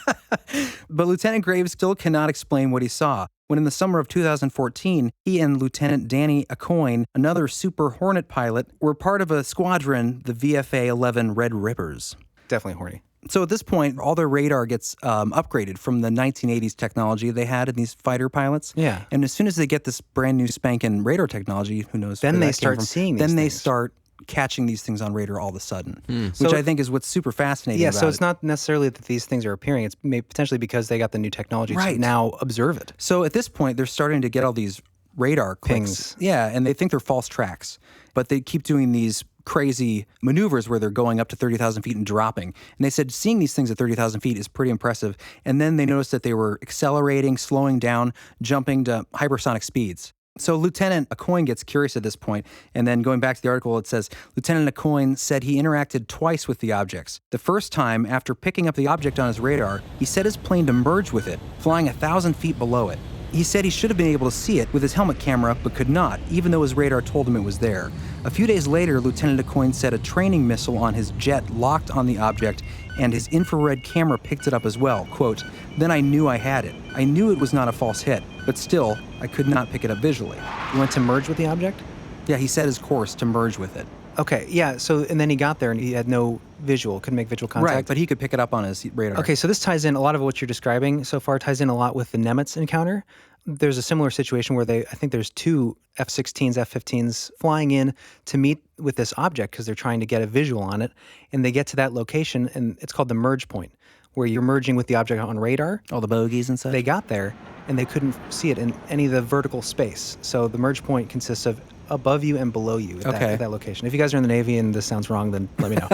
Speaker 3: But Lieutenant Graves still cannot explain what he saw. When in the summer of 2014, he and Lieutenant Danny Acoyne, another Super Hornet pilot, were part of a squadron, the VFA-11 Red Rippers.
Speaker 2: Definitely horny.
Speaker 3: So at this point, all their radar gets upgraded from the 1980s technology they had in these fighter pilots.
Speaker 2: Yeah.
Speaker 3: And as soon as they get this brand new spanking radar technology, who knows?
Speaker 2: Then
Speaker 3: where
Speaker 2: they
Speaker 3: that came
Speaker 2: start
Speaker 3: from,
Speaker 2: seeing these
Speaker 3: Then they
Speaker 2: things.
Speaker 3: start catching these things on radar all of a sudden, which
Speaker 2: So-
Speaker 3: I think is what's super fascinating
Speaker 2: Yeah,
Speaker 3: about
Speaker 2: so it's
Speaker 3: it.
Speaker 2: not necessarily that these things are appearing. It's potentially because they got the new technology to
Speaker 3: Right.
Speaker 2: now observe it.
Speaker 3: So at this point, they're starting to get all these radar clicks.
Speaker 2: Pings.
Speaker 3: Yeah, and they think they're false tracks. But they keep doing these crazy maneuvers where they're going up to 30,000 feet and dropping. And they said seeing these things at 30,000 feet is pretty impressive. And then they noticed that they were accelerating, slowing down, jumping to hypersonic speeds. So Lieutenant Acoyne gets curious at this point, and then going back to the article, it says, Lieutenant Acoyne said he interacted twice with the objects. The first time, after picking up the object on his radar, he set his plane to merge with it, flying 1,000 feet below it. He said he should have been able to see it with his helmet camera, but could not, even though his radar told him it was there. A few days later, Lieutenant Acoyne said a training missile on his jet locked on the object, and his infrared camera picked it up as well. Quote, "Then I knew I had it. I knew it was not a false hit, but still, I could not pick it up visually."
Speaker 2: You went to merge with the object?
Speaker 3: Yeah, he set his course to merge with it.
Speaker 2: Okay, yeah, so, and then he got there and he had no visual, couldn't make visual contact.
Speaker 3: Right, but he could pick it up on his radar.
Speaker 2: Okay, so this ties in, a lot of what you're describing so far ties in a lot with the Nimitz encounter. There's a similar situation where I think there's two F-16s, F-15s flying in to meet with this object because they're trying to get a visual on it. And they get to that location, and it's called the merge point, where you're merging with the object on radar.
Speaker 3: All the bogies and such?
Speaker 2: They got there, and they couldn't see it in any of the vertical space. So the merge point consists of above you and below you at that location. If you guys are in the Navy and this sounds wrong, then let me know.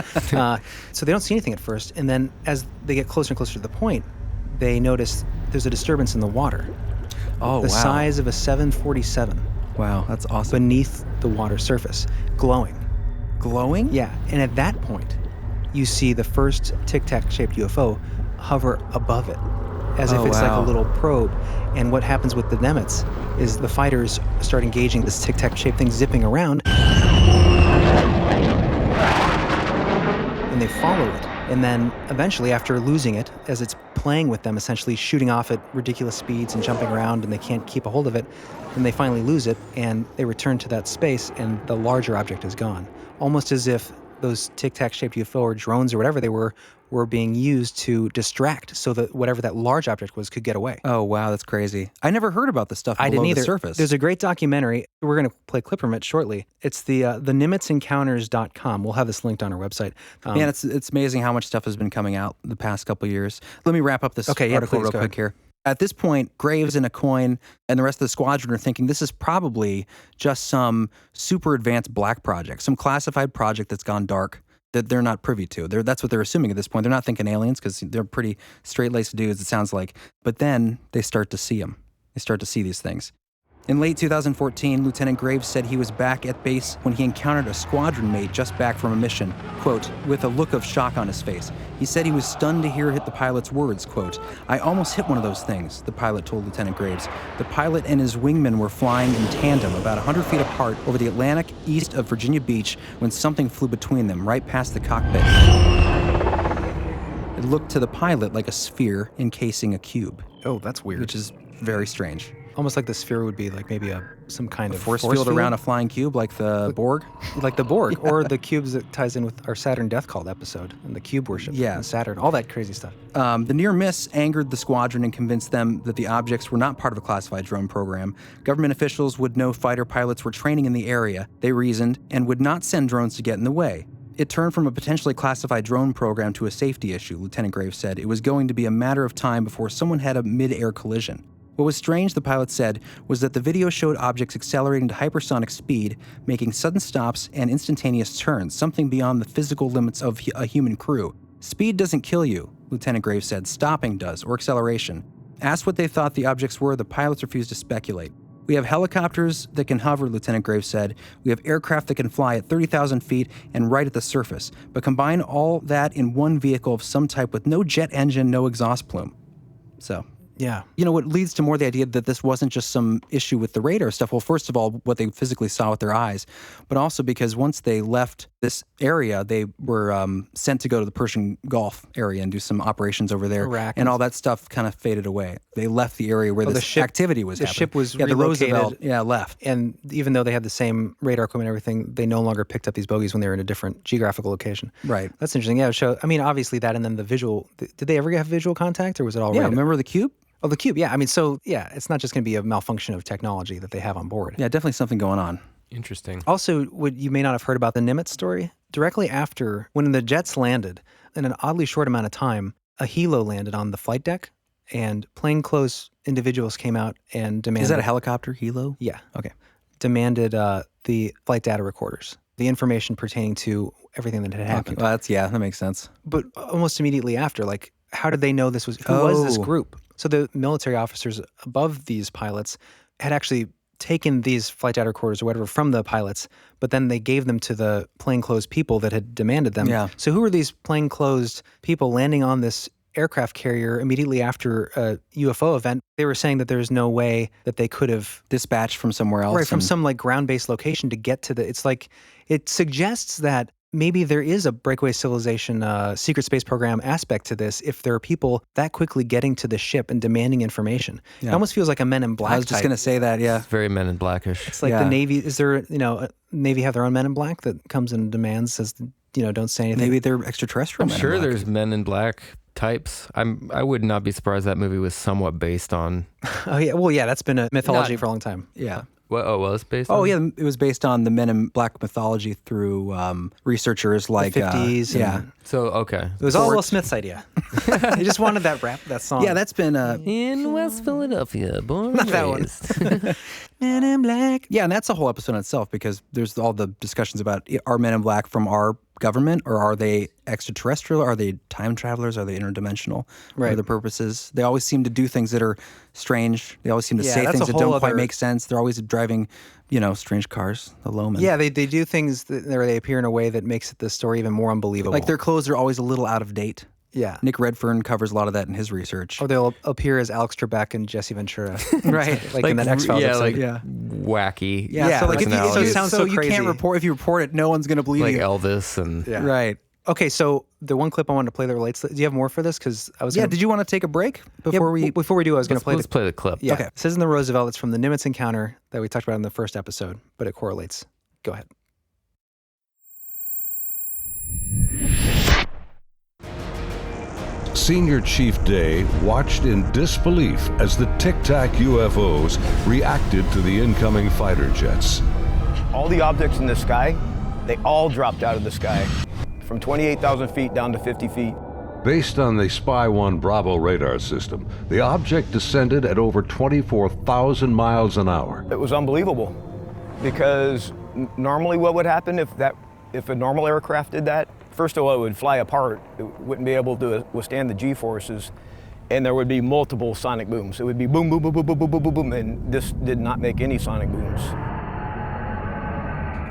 Speaker 2: So they don't see anything at first, and then as they get closer and closer to the point, they notice there's a disturbance in the water.
Speaker 3: Oh,
Speaker 2: The
Speaker 3: wow.
Speaker 2: size of a 747
Speaker 3: Wow, that's awesome.
Speaker 2: beneath the water surface, glowing.
Speaker 3: Glowing?
Speaker 2: Yeah, and at that point, you see the first tic-tac shaped UFO hover above it, as if it's like a little probe. And what happens with the Nimitz is the fighters start engaging this tic-tac shaped thing zipping around, and they follow it. And then eventually, after losing it, as it's playing with them, essentially shooting off at ridiculous speeds and jumping around, and they can't keep a hold of it, then they finally lose it, and they return to that space, and the larger object is gone. Almost as if those tic-tac shaped UFO or drones or whatever they were being used to distract so that whatever that large object was could get away.
Speaker 3: Oh, wow, that's crazy. I never heard about this stuff below
Speaker 2: I didn't either.
Speaker 3: the surface.
Speaker 2: There's a great documentary. We're going to play a clip from it shortly. It's the NimitzEncounters.com. We'll have this linked on our website.
Speaker 3: Man, it's amazing how much stuff has been coming out the past couple of years. Let me wrap up this article
Speaker 2: please,
Speaker 3: real
Speaker 2: go
Speaker 3: quick
Speaker 2: ahead.
Speaker 3: here. At this point, Graves and Acoyne and the rest of the squadron are thinking this is probably just some super advanced black project, some classified project that's gone dark that they're not privy to. That's what they're assuming at this point. They're not thinking aliens because they're pretty straight-laced dudes, it sounds like. But then they start to see them. They start to see these things. In late 2014, Lieutenant Graves said he was back at base when he encountered a squadron mate just back from a mission, quote, with a look of shock on his face. He said he was stunned to hear the pilot's words, quote, "I almost hit one of those things," the pilot told Lieutenant Graves. The pilot and his wingman were flying in tandem about 100 feet apart over the Atlantic east of Virginia Beach when something flew between them, right past the cockpit. It looked to the pilot like a sphere encasing a cube,
Speaker 2: Oh, that's weird.
Speaker 3: which is very strange.
Speaker 2: almost like the sphere would be like maybe some kind of
Speaker 3: Force field around a flying cube like the Borg?
Speaker 2: like the Borg, or the cubes that ties in with our Saturn Death Cult episode and the cube worship and Saturn, all that crazy stuff.
Speaker 3: The near miss angered the squadron and convinced them that the objects were not part of a classified drone program. Government officials would know fighter pilots were training in the area, they reasoned, and would not send drones to get in the way. It turned from a potentially classified drone program to a safety issue, Lieutenant Graves said. It was going to be a matter of time before someone had a mid-air collision. What was strange, the pilot said, was that the video showed objects accelerating to hypersonic speed, making sudden stops and instantaneous turns, something beyond the physical limits of a human crew. Speed doesn't kill you, Lieutenant Graves said. Stopping does, or acceleration. Asked what they thought the objects were, the pilots refused to speculate. We have helicopters that can hover, Lieutenant Graves said. We have aircraft that can fly at 30,000 feet and right at the surface. But combine all that in one vehicle of some type with no jet engine, no exhaust plume. So...
Speaker 2: yeah.
Speaker 3: You know, what leads to more the idea that this wasn't just some issue with the radar stuff. Well, first of all, what they physically saw with their eyes, but also because once they left this area, they were sent to go to the Persian Gulf area and do some operations over there.
Speaker 2: Iraq
Speaker 3: and all that stuff kind of faded away. They left the area where this activity was happening.
Speaker 2: The ship was
Speaker 3: the
Speaker 2: relocated.
Speaker 3: Roosevelt, left.
Speaker 2: And even though they had the same radar equipment and everything, they no longer picked up these bogeys when they were in a different geographical location.
Speaker 3: Right.
Speaker 2: That's interesting. Yeah, I mean, obviously that, and then the visual. Did they ever have visual contact, or was it all radar?
Speaker 3: Remember the cube?
Speaker 2: Oh, the cube, yeah. I mean, so, yeah, it's not just going to be a malfunction of technology that they have on board.
Speaker 3: Yeah, definitely something going on.
Speaker 4: Interesting.
Speaker 2: Also, you may not have heard about the Nimitz story. Directly after, when the jets landed, in an oddly short amount of time, a helo landed on the flight deck, and plainclothes individuals came out and demanded...
Speaker 3: Is that a helicopter, helo?
Speaker 2: Yeah.
Speaker 3: Okay.
Speaker 2: Demanded the flight data recorders, the information pertaining to everything that had happened.
Speaker 3: Okay. Well, that makes sense.
Speaker 2: But almost immediately after, like, how did they know this was... Who was this group? So the military officers above these pilots had actually taken these flight data recorders or whatever from the pilots, but then they gave them to the plainclothes people that had demanded them.
Speaker 3: Yeah.
Speaker 2: So who were these plainclothes people landing on this aircraft carrier immediately after a UFO event? They were saying that there's no way that they could have
Speaker 3: dispatched from somewhere else.
Speaker 2: Right, from some like ground-based location to get to it's like, it suggests that maybe there is a breakaway civilization secret space program aspect to this if there are people that quickly getting to the ship and demanding information. Yeah. It almost feels like a Men in Black
Speaker 3: I was just going to say that, yeah.
Speaker 4: It's very Men in Blackish.
Speaker 2: It's like the Navy, is there, Navy have their own Men in Black that comes and demands, says, don't say anything?
Speaker 3: Maybe they're extraterrestrial.
Speaker 4: I'm sure there's Men in Black types. I would not be surprised that movie was somewhat based on...
Speaker 2: Oh, yeah. Well, yeah, that's been a mythology for a long time.
Speaker 3: Yeah.
Speaker 4: Well, it's based on?
Speaker 3: Oh, yeah, it was based on the Men in Black mythology through researchers like...
Speaker 2: The 50s.
Speaker 3: Yeah.
Speaker 4: So, okay.
Speaker 2: It was all Will Smith's idea. He just wanted that song.
Speaker 3: Yeah, that's been...
Speaker 4: in West Philadelphia, born
Speaker 2: Not that one. Men in Black.
Speaker 3: Yeah, and that's a whole episode in itself because there's all the discussions about, are Men in Black from our government, or are they extraterrestrial? Are they time travelers? Are they interdimensional?
Speaker 2: Right.
Speaker 3: What are the purposes? They always seem to do things that are strange. They always seem to say things that don't quite make sense. They're always driving, strange cars, the Loman.
Speaker 2: Yeah, they do things where they appear in a way that makes the story even more unbelievable.
Speaker 3: Like their clothes are always a little out of date.
Speaker 2: Yeah.
Speaker 3: Nick Redfern covers a lot of that in his research.
Speaker 2: Or they'll appear as Alex Trebek and Jesse Ventura.
Speaker 3: Right.
Speaker 2: like in that X-Files episode.
Speaker 4: Wacky.
Speaker 3: Yeah, so like
Speaker 2: it sounds so
Speaker 3: you
Speaker 2: crazy.
Speaker 3: Can't report, if you report it, no one's going to believe
Speaker 4: like
Speaker 3: you.
Speaker 4: Like Elvis and...
Speaker 2: Yeah.
Speaker 3: Right.
Speaker 2: Okay, so the one clip I wanted to play that relates to, do you have more for this? Because I was
Speaker 3: did you want to take a break before we
Speaker 2: do, I was going to play
Speaker 4: Let's play the clip.
Speaker 2: Yeah.
Speaker 3: Okay.
Speaker 2: This isn't the Roosevelt, it's from the Nimitz encounter that we talked about in the first episode, but it correlates. Go ahead.
Speaker 7: Senior Chief Day watched in disbelief as the Tic Tac UFOs reacted to the incoming fighter jets.
Speaker 8: All the objects in the sky, they all dropped out of the sky, from 28,000 feet down to 50 feet.
Speaker 7: Based on the Spy 1 Bravo radar system, the object descended at over 24,000 miles an hour.
Speaker 8: It was unbelievable, because normally what would happen if a normal aircraft did that? First of all, it would fly apart. It wouldn't be able to withstand the G-forces, and there would be multiple sonic booms. It would be boom, boom, boom, boom, boom, boom, boom, boom, boom, and this did not make any sonic booms.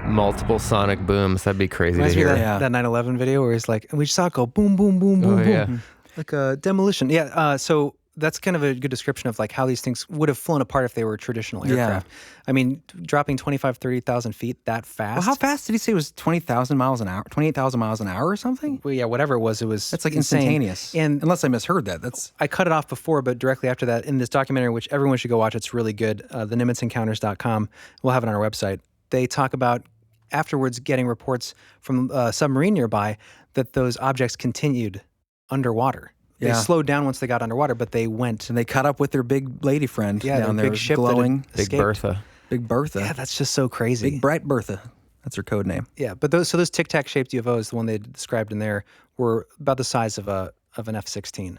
Speaker 4: Multiple sonic booms. That'd be crazy to
Speaker 2: hear.
Speaker 4: hear.
Speaker 2: That 9/11 video where he's like, and we just saw it go boom, boom, boom, boom, boom.
Speaker 4: Yeah.
Speaker 2: Like a demolition. Yeah, so that's kind of a good description of like how these things would have flown apart if they were traditional aircraft. I mean, dropping 25, 30,000 feet that fast.
Speaker 3: Well, how fast did he say it was 20,000 miles an hour, 28,000 miles an hour or something?
Speaker 2: Well, yeah, whatever it was
Speaker 3: That's like
Speaker 2: insane.
Speaker 3: instantaneous.
Speaker 2: And
Speaker 3: unless I misheard that.
Speaker 2: I cut it off before, but directly after that, in this documentary, which everyone should go watch, it's really good, the NimitzEncounters.com, we'll have it on our website. They talk about afterwards getting reports from a submarine nearby that those objects continued underwater. They slowed down once they got underwater, but they went.
Speaker 3: And they caught up with their big lady friend down there,
Speaker 2: big ship
Speaker 3: glowing.
Speaker 2: that
Speaker 4: Big
Speaker 2: escaped.
Speaker 4: Bertha.
Speaker 3: Big Bertha.
Speaker 2: Yeah, that's just so crazy.
Speaker 3: Big Bright Bertha. That's her code name.
Speaker 2: Yeah, but those tic-tac shaped UFOs, the one they described in there, were about the size of an F-16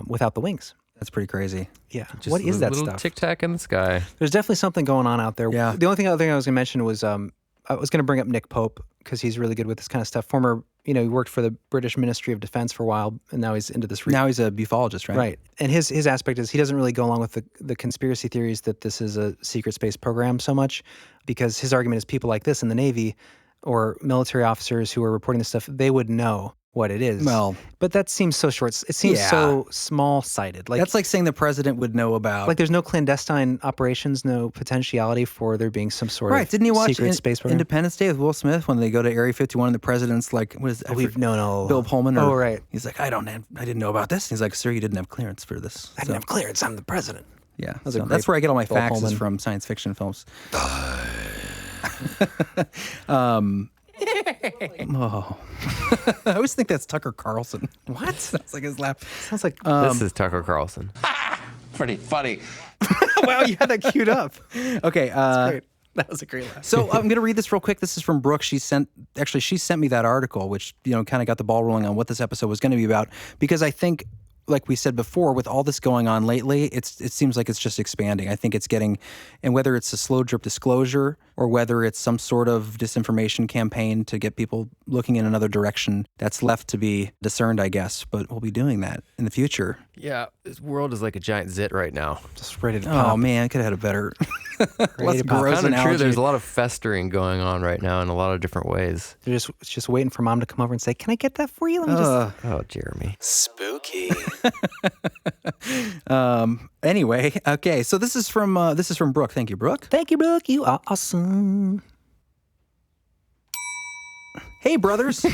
Speaker 2: without the wings.
Speaker 3: That's pretty crazy.
Speaker 2: Yeah.
Speaker 4: Just
Speaker 2: What is that
Speaker 4: little
Speaker 2: stuff?
Speaker 4: Tic Tac in the sky.
Speaker 2: There's definitely something going on out there.
Speaker 3: Yeah.
Speaker 2: The other thing I was going to mention was I was going to bring up Nick Pope because he's really good with this kind of stuff. Former, he worked for the British Ministry of Defense for a while, and now he's into this.
Speaker 3: Now he's a ufologist, right?
Speaker 2: Right. And his aspect is he doesn't really go along with the conspiracy theories that this is a secret space program so much, because his argument is people like this in the Navy or military officers who are reporting this stuff, they would know what it is.
Speaker 3: Well,
Speaker 2: but that seems so short. It seems so small-sighted. Like
Speaker 3: that's like saying the president would know about.
Speaker 2: Like there's no clandestine operations, no potentiality for there being some sort of
Speaker 3: Didn't you watch
Speaker 2: secret space program?
Speaker 3: Independence Day with Will Smith when they go to Area 51 and the president's like, what is it?
Speaker 2: No.
Speaker 3: Bill Pullman.
Speaker 2: Oh, right.
Speaker 3: He's like, I didn't know about this. And he's like, sir, you didn't have clearance for this.
Speaker 2: I didn't have clearance. I'm the president.
Speaker 3: Yeah.
Speaker 2: was a
Speaker 3: So
Speaker 2: great
Speaker 3: that's where I get all my
Speaker 2: Bill
Speaker 3: facts is
Speaker 2: Pullman.
Speaker 3: from science fiction films. Oh. I always think that's Tucker Carlson. What? That's like his laugh.
Speaker 2: Sounds like
Speaker 4: This is Tucker Carlson.
Speaker 5: Pretty funny.
Speaker 2: wow, you had that queued up.
Speaker 3: Okay.
Speaker 2: Great. That was a great laugh.
Speaker 3: So I'm going to read this real quick. This is from Brooke. She sent me that article, which, kind of got the ball rolling on what this episode was going to be about, because I think, like we said before, with all this going on lately, it seems like it's just expanding. I think it's getting, and whether it's a slow drip disclosure or whether it's some sort of disinformation campaign to get people looking in another direction, that's left to be discerned, I guess. But we'll be doing that in the future.
Speaker 4: Yeah, this world is like a giant zit right now.
Speaker 2: Just ready to pop.
Speaker 3: Oh man, I could have had a better, less
Speaker 2: to pop.
Speaker 3: gross
Speaker 4: Kind of
Speaker 3: analogy.
Speaker 4: true. There's a lot of festering going on right now in a lot of different ways.
Speaker 2: They're just waiting for mom to come over and say, "Can I get that for you?" Let me just.
Speaker 4: Oh, Jeremy.
Speaker 1: Spooky.
Speaker 3: Anyway, okay. So this is from Brooke. Thank you, Brooke.
Speaker 2: Thank you, Brooke. You are awesome.
Speaker 3: Hey, brothers.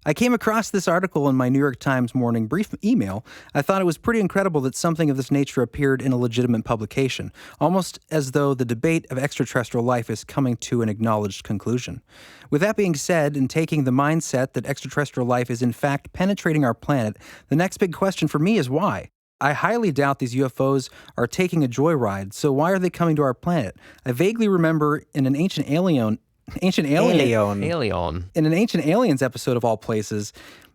Speaker 3: I came across this article in my New York Times morning brief email. I thought it was pretty incredible that something of this nature appeared in a legitimate publication, almost as though the debate of extraterrestrial life is coming to an acknowledged conclusion. With that being said, and taking the mindset that extraterrestrial life is in fact penetrating our planet, the next big question for me is why? I highly doubt these UFOs are taking a joyride, so why are they coming to our planet? I vaguely remember in an Ancient Aliens episode of all places,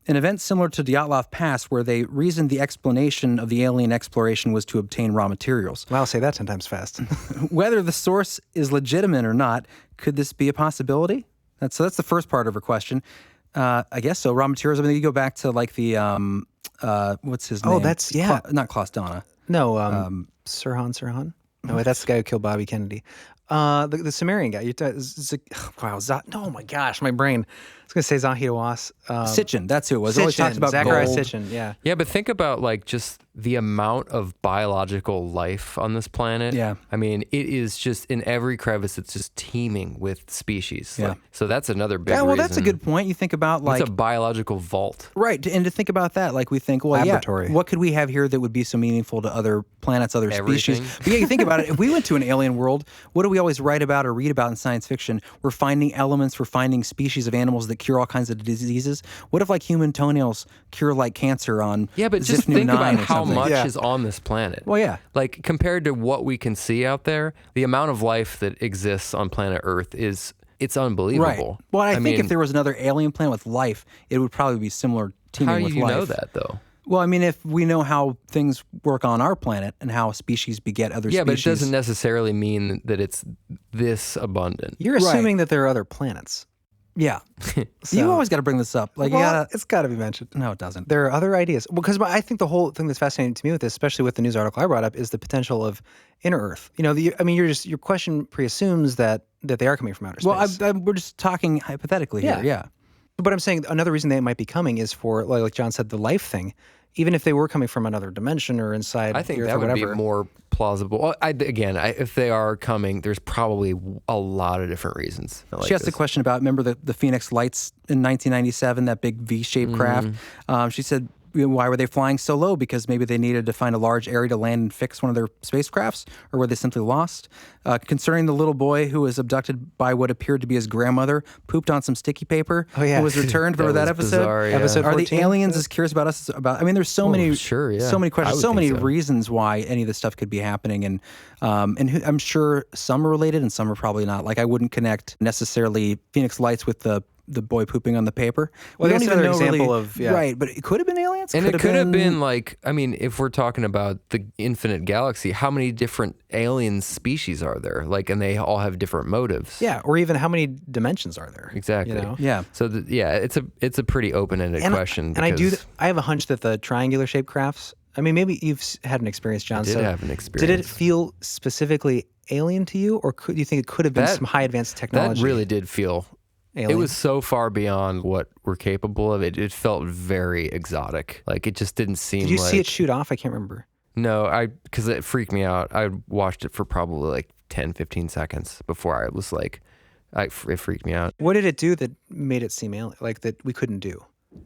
Speaker 3: an event similar to Dyatlov Pass where they reasoned the explanation of the alien exploration was to obtain raw materials.
Speaker 2: Wow, say that 10 times fast.
Speaker 3: Whether the source is legitimate or not, could this be a possibility? That's the first part of her question. I guess so. Raw materials. I mean, you go back to like the what's his name?
Speaker 2: Oh, that's
Speaker 3: not Klaus Donna.
Speaker 2: No, Sirhan. No, wait, that's the guy who killed Bobby Kennedy. The Sumerian guy. Oh my gosh, my brain. I was going to say Zahid Was.
Speaker 3: Sitchin, that's who it was. Always talks about
Speaker 2: Zachariah
Speaker 3: gold.
Speaker 2: Sitchin, yeah.
Speaker 4: Yeah, but think about like just the amount of biological life on this planet.
Speaker 3: Yeah.
Speaker 4: I mean, it is just in every crevice, it's just teeming with species.
Speaker 3: Yeah.
Speaker 4: Like, so that's another big
Speaker 3: Yeah, well,
Speaker 4: reason.
Speaker 3: that's a good point. You think about like
Speaker 4: it's a biological vault.
Speaker 3: right, and to think about that, like we think, well,
Speaker 2: Laboratory.
Speaker 3: yeah, what could we have here that would be so meaningful to other planets, other
Speaker 4: Everything.
Speaker 3: species? But yeah, you think about it. If we went to an alien world, what do we always write about or read about in science fiction? We're finding elements, we're finding species of animals that cure all kinds of diseases. What if like human toenails cure like cancer on
Speaker 4: Yeah, but just
Speaker 3: Zifnu
Speaker 4: think
Speaker 3: 9
Speaker 4: about
Speaker 3: or
Speaker 4: how
Speaker 3: something?
Speaker 4: much
Speaker 2: Yeah.
Speaker 4: is on this planet.
Speaker 3: Well, yeah.
Speaker 4: Like compared to what we can see out there, the amount of life that exists on planet Earth it's unbelievable.
Speaker 3: Right. Well, I think
Speaker 4: mean,
Speaker 3: if there was another alien planet with life, it would probably be similar teeming
Speaker 4: how do
Speaker 3: with
Speaker 4: you
Speaker 3: life.
Speaker 4: know that though?
Speaker 3: Well, I mean, if we know how things work on our planet and how species beget other
Speaker 4: Yeah,
Speaker 3: species.
Speaker 4: but it doesn't necessarily mean that it's this abundant.
Speaker 2: You're assuming that there are other planets.
Speaker 3: Yeah.
Speaker 2: So-
Speaker 3: You always got to bring this up. Like, you gotta.
Speaker 2: It's got to be mentioned.
Speaker 3: No, it doesn't.
Speaker 2: There are other ideas. Because I think the whole thing that's fascinating to me with this, especially with the news article I brought up, is the potential of inner Earth. You know, your question preassumes that they are coming from outer space.
Speaker 3: Well, we're just talking hypothetically here. Yeah.
Speaker 2: But I'm saying another reason they might be coming is for, like John said, the life thing. even if they were coming from another dimension or inside
Speaker 4: I think
Speaker 2: the Earth
Speaker 4: that
Speaker 2: or
Speaker 4: would
Speaker 2: whatever.
Speaker 4: be more plausible. Well, if they are coming, there's probably a lot of different reasons.
Speaker 3: She asked a question about, remember the Phoenix Lights in 1997, that big V-shaped craft? She said, why were they flying so low? Because maybe they needed to find a large area to land and fix one of their spacecrafts, or were they simply lost? Concerning the little boy who was abducted by what appeared to be his grandmother, pooped on some sticky paper,
Speaker 2: Oh, yeah.
Speaker 3: who was returned. Remember that
Speaker 4: was
Speaker 3: episode?
Speaker 4: bizarre, yeah.
Speaker 2: Episode
Speaker 3: Are
Speaker 2: 14?
Speaker 3: the aliens as curious about us? I mean, there's so many,
Speaker 4: sure, yeah.
Speaker 3: so many
Speaker 4: I
Speaker 3: questions,
Speaker 4: would
Speaker 3: so many
Speaker 4: think so.
Speaker 3: reasons why any of this stuff could be happening, and I'm sure some are related and some are probably not. Like, I wouldn't connect necessarily Phoenix Lights with the boy pooping on the paper.
Speaker 2: Well,
Speaker 3: We
Speaker 2: that's
Speaker 3: don't even
Speaker 2: another
Speaker 3: know
Speaker 2: example
Speaker 3: really,
Speaker 2: of- yeah.
Speaker 3: right, but it could have been aliens.
Speaker 4: And it could have been like, I mean, if we're talking about the infinite galaxy, how many different alien species are there? Like, and they all have different motives.
Speaker 2: Yeah, or even how many dimensions are there?
Speaker 4: Exactly.
Speaker 2: You know?
Speaker 3: Yeah.
Speaker 4: So it's a pretty open-ended question.
Speaker 2: And
Speaker 4: because
Speaker 2: I have a hunch that the triangular shaped crafts, I mean, maybe you've had an experience, John.
Speaker 4: I did
Speaker 2: so
Speaker 4: have an
Speaker 2: Did it
Speaker 4: experience.
Speaker 2: feel specifically alien to you, or do you think it could have been
Speaker 4: That-
Speaker 2: some high advanced technology?
Speaker 4: That really did feel.
Speaker 2: alien?
Speaker 4: It was so far beyond what we're capable of. It felt very exotic. Like, it just didn't seem.
Speaker 2: Did you
Speaker 4: like,
Speaker 2: see it shoot off? I can't remember.
Speaker 4: No, because it freaked me out. I watched it for probably like 10, 15 seconds before I was like, it freaked me out.
Speaker 2: What did it do that made it seem alien, like that we couldn't do?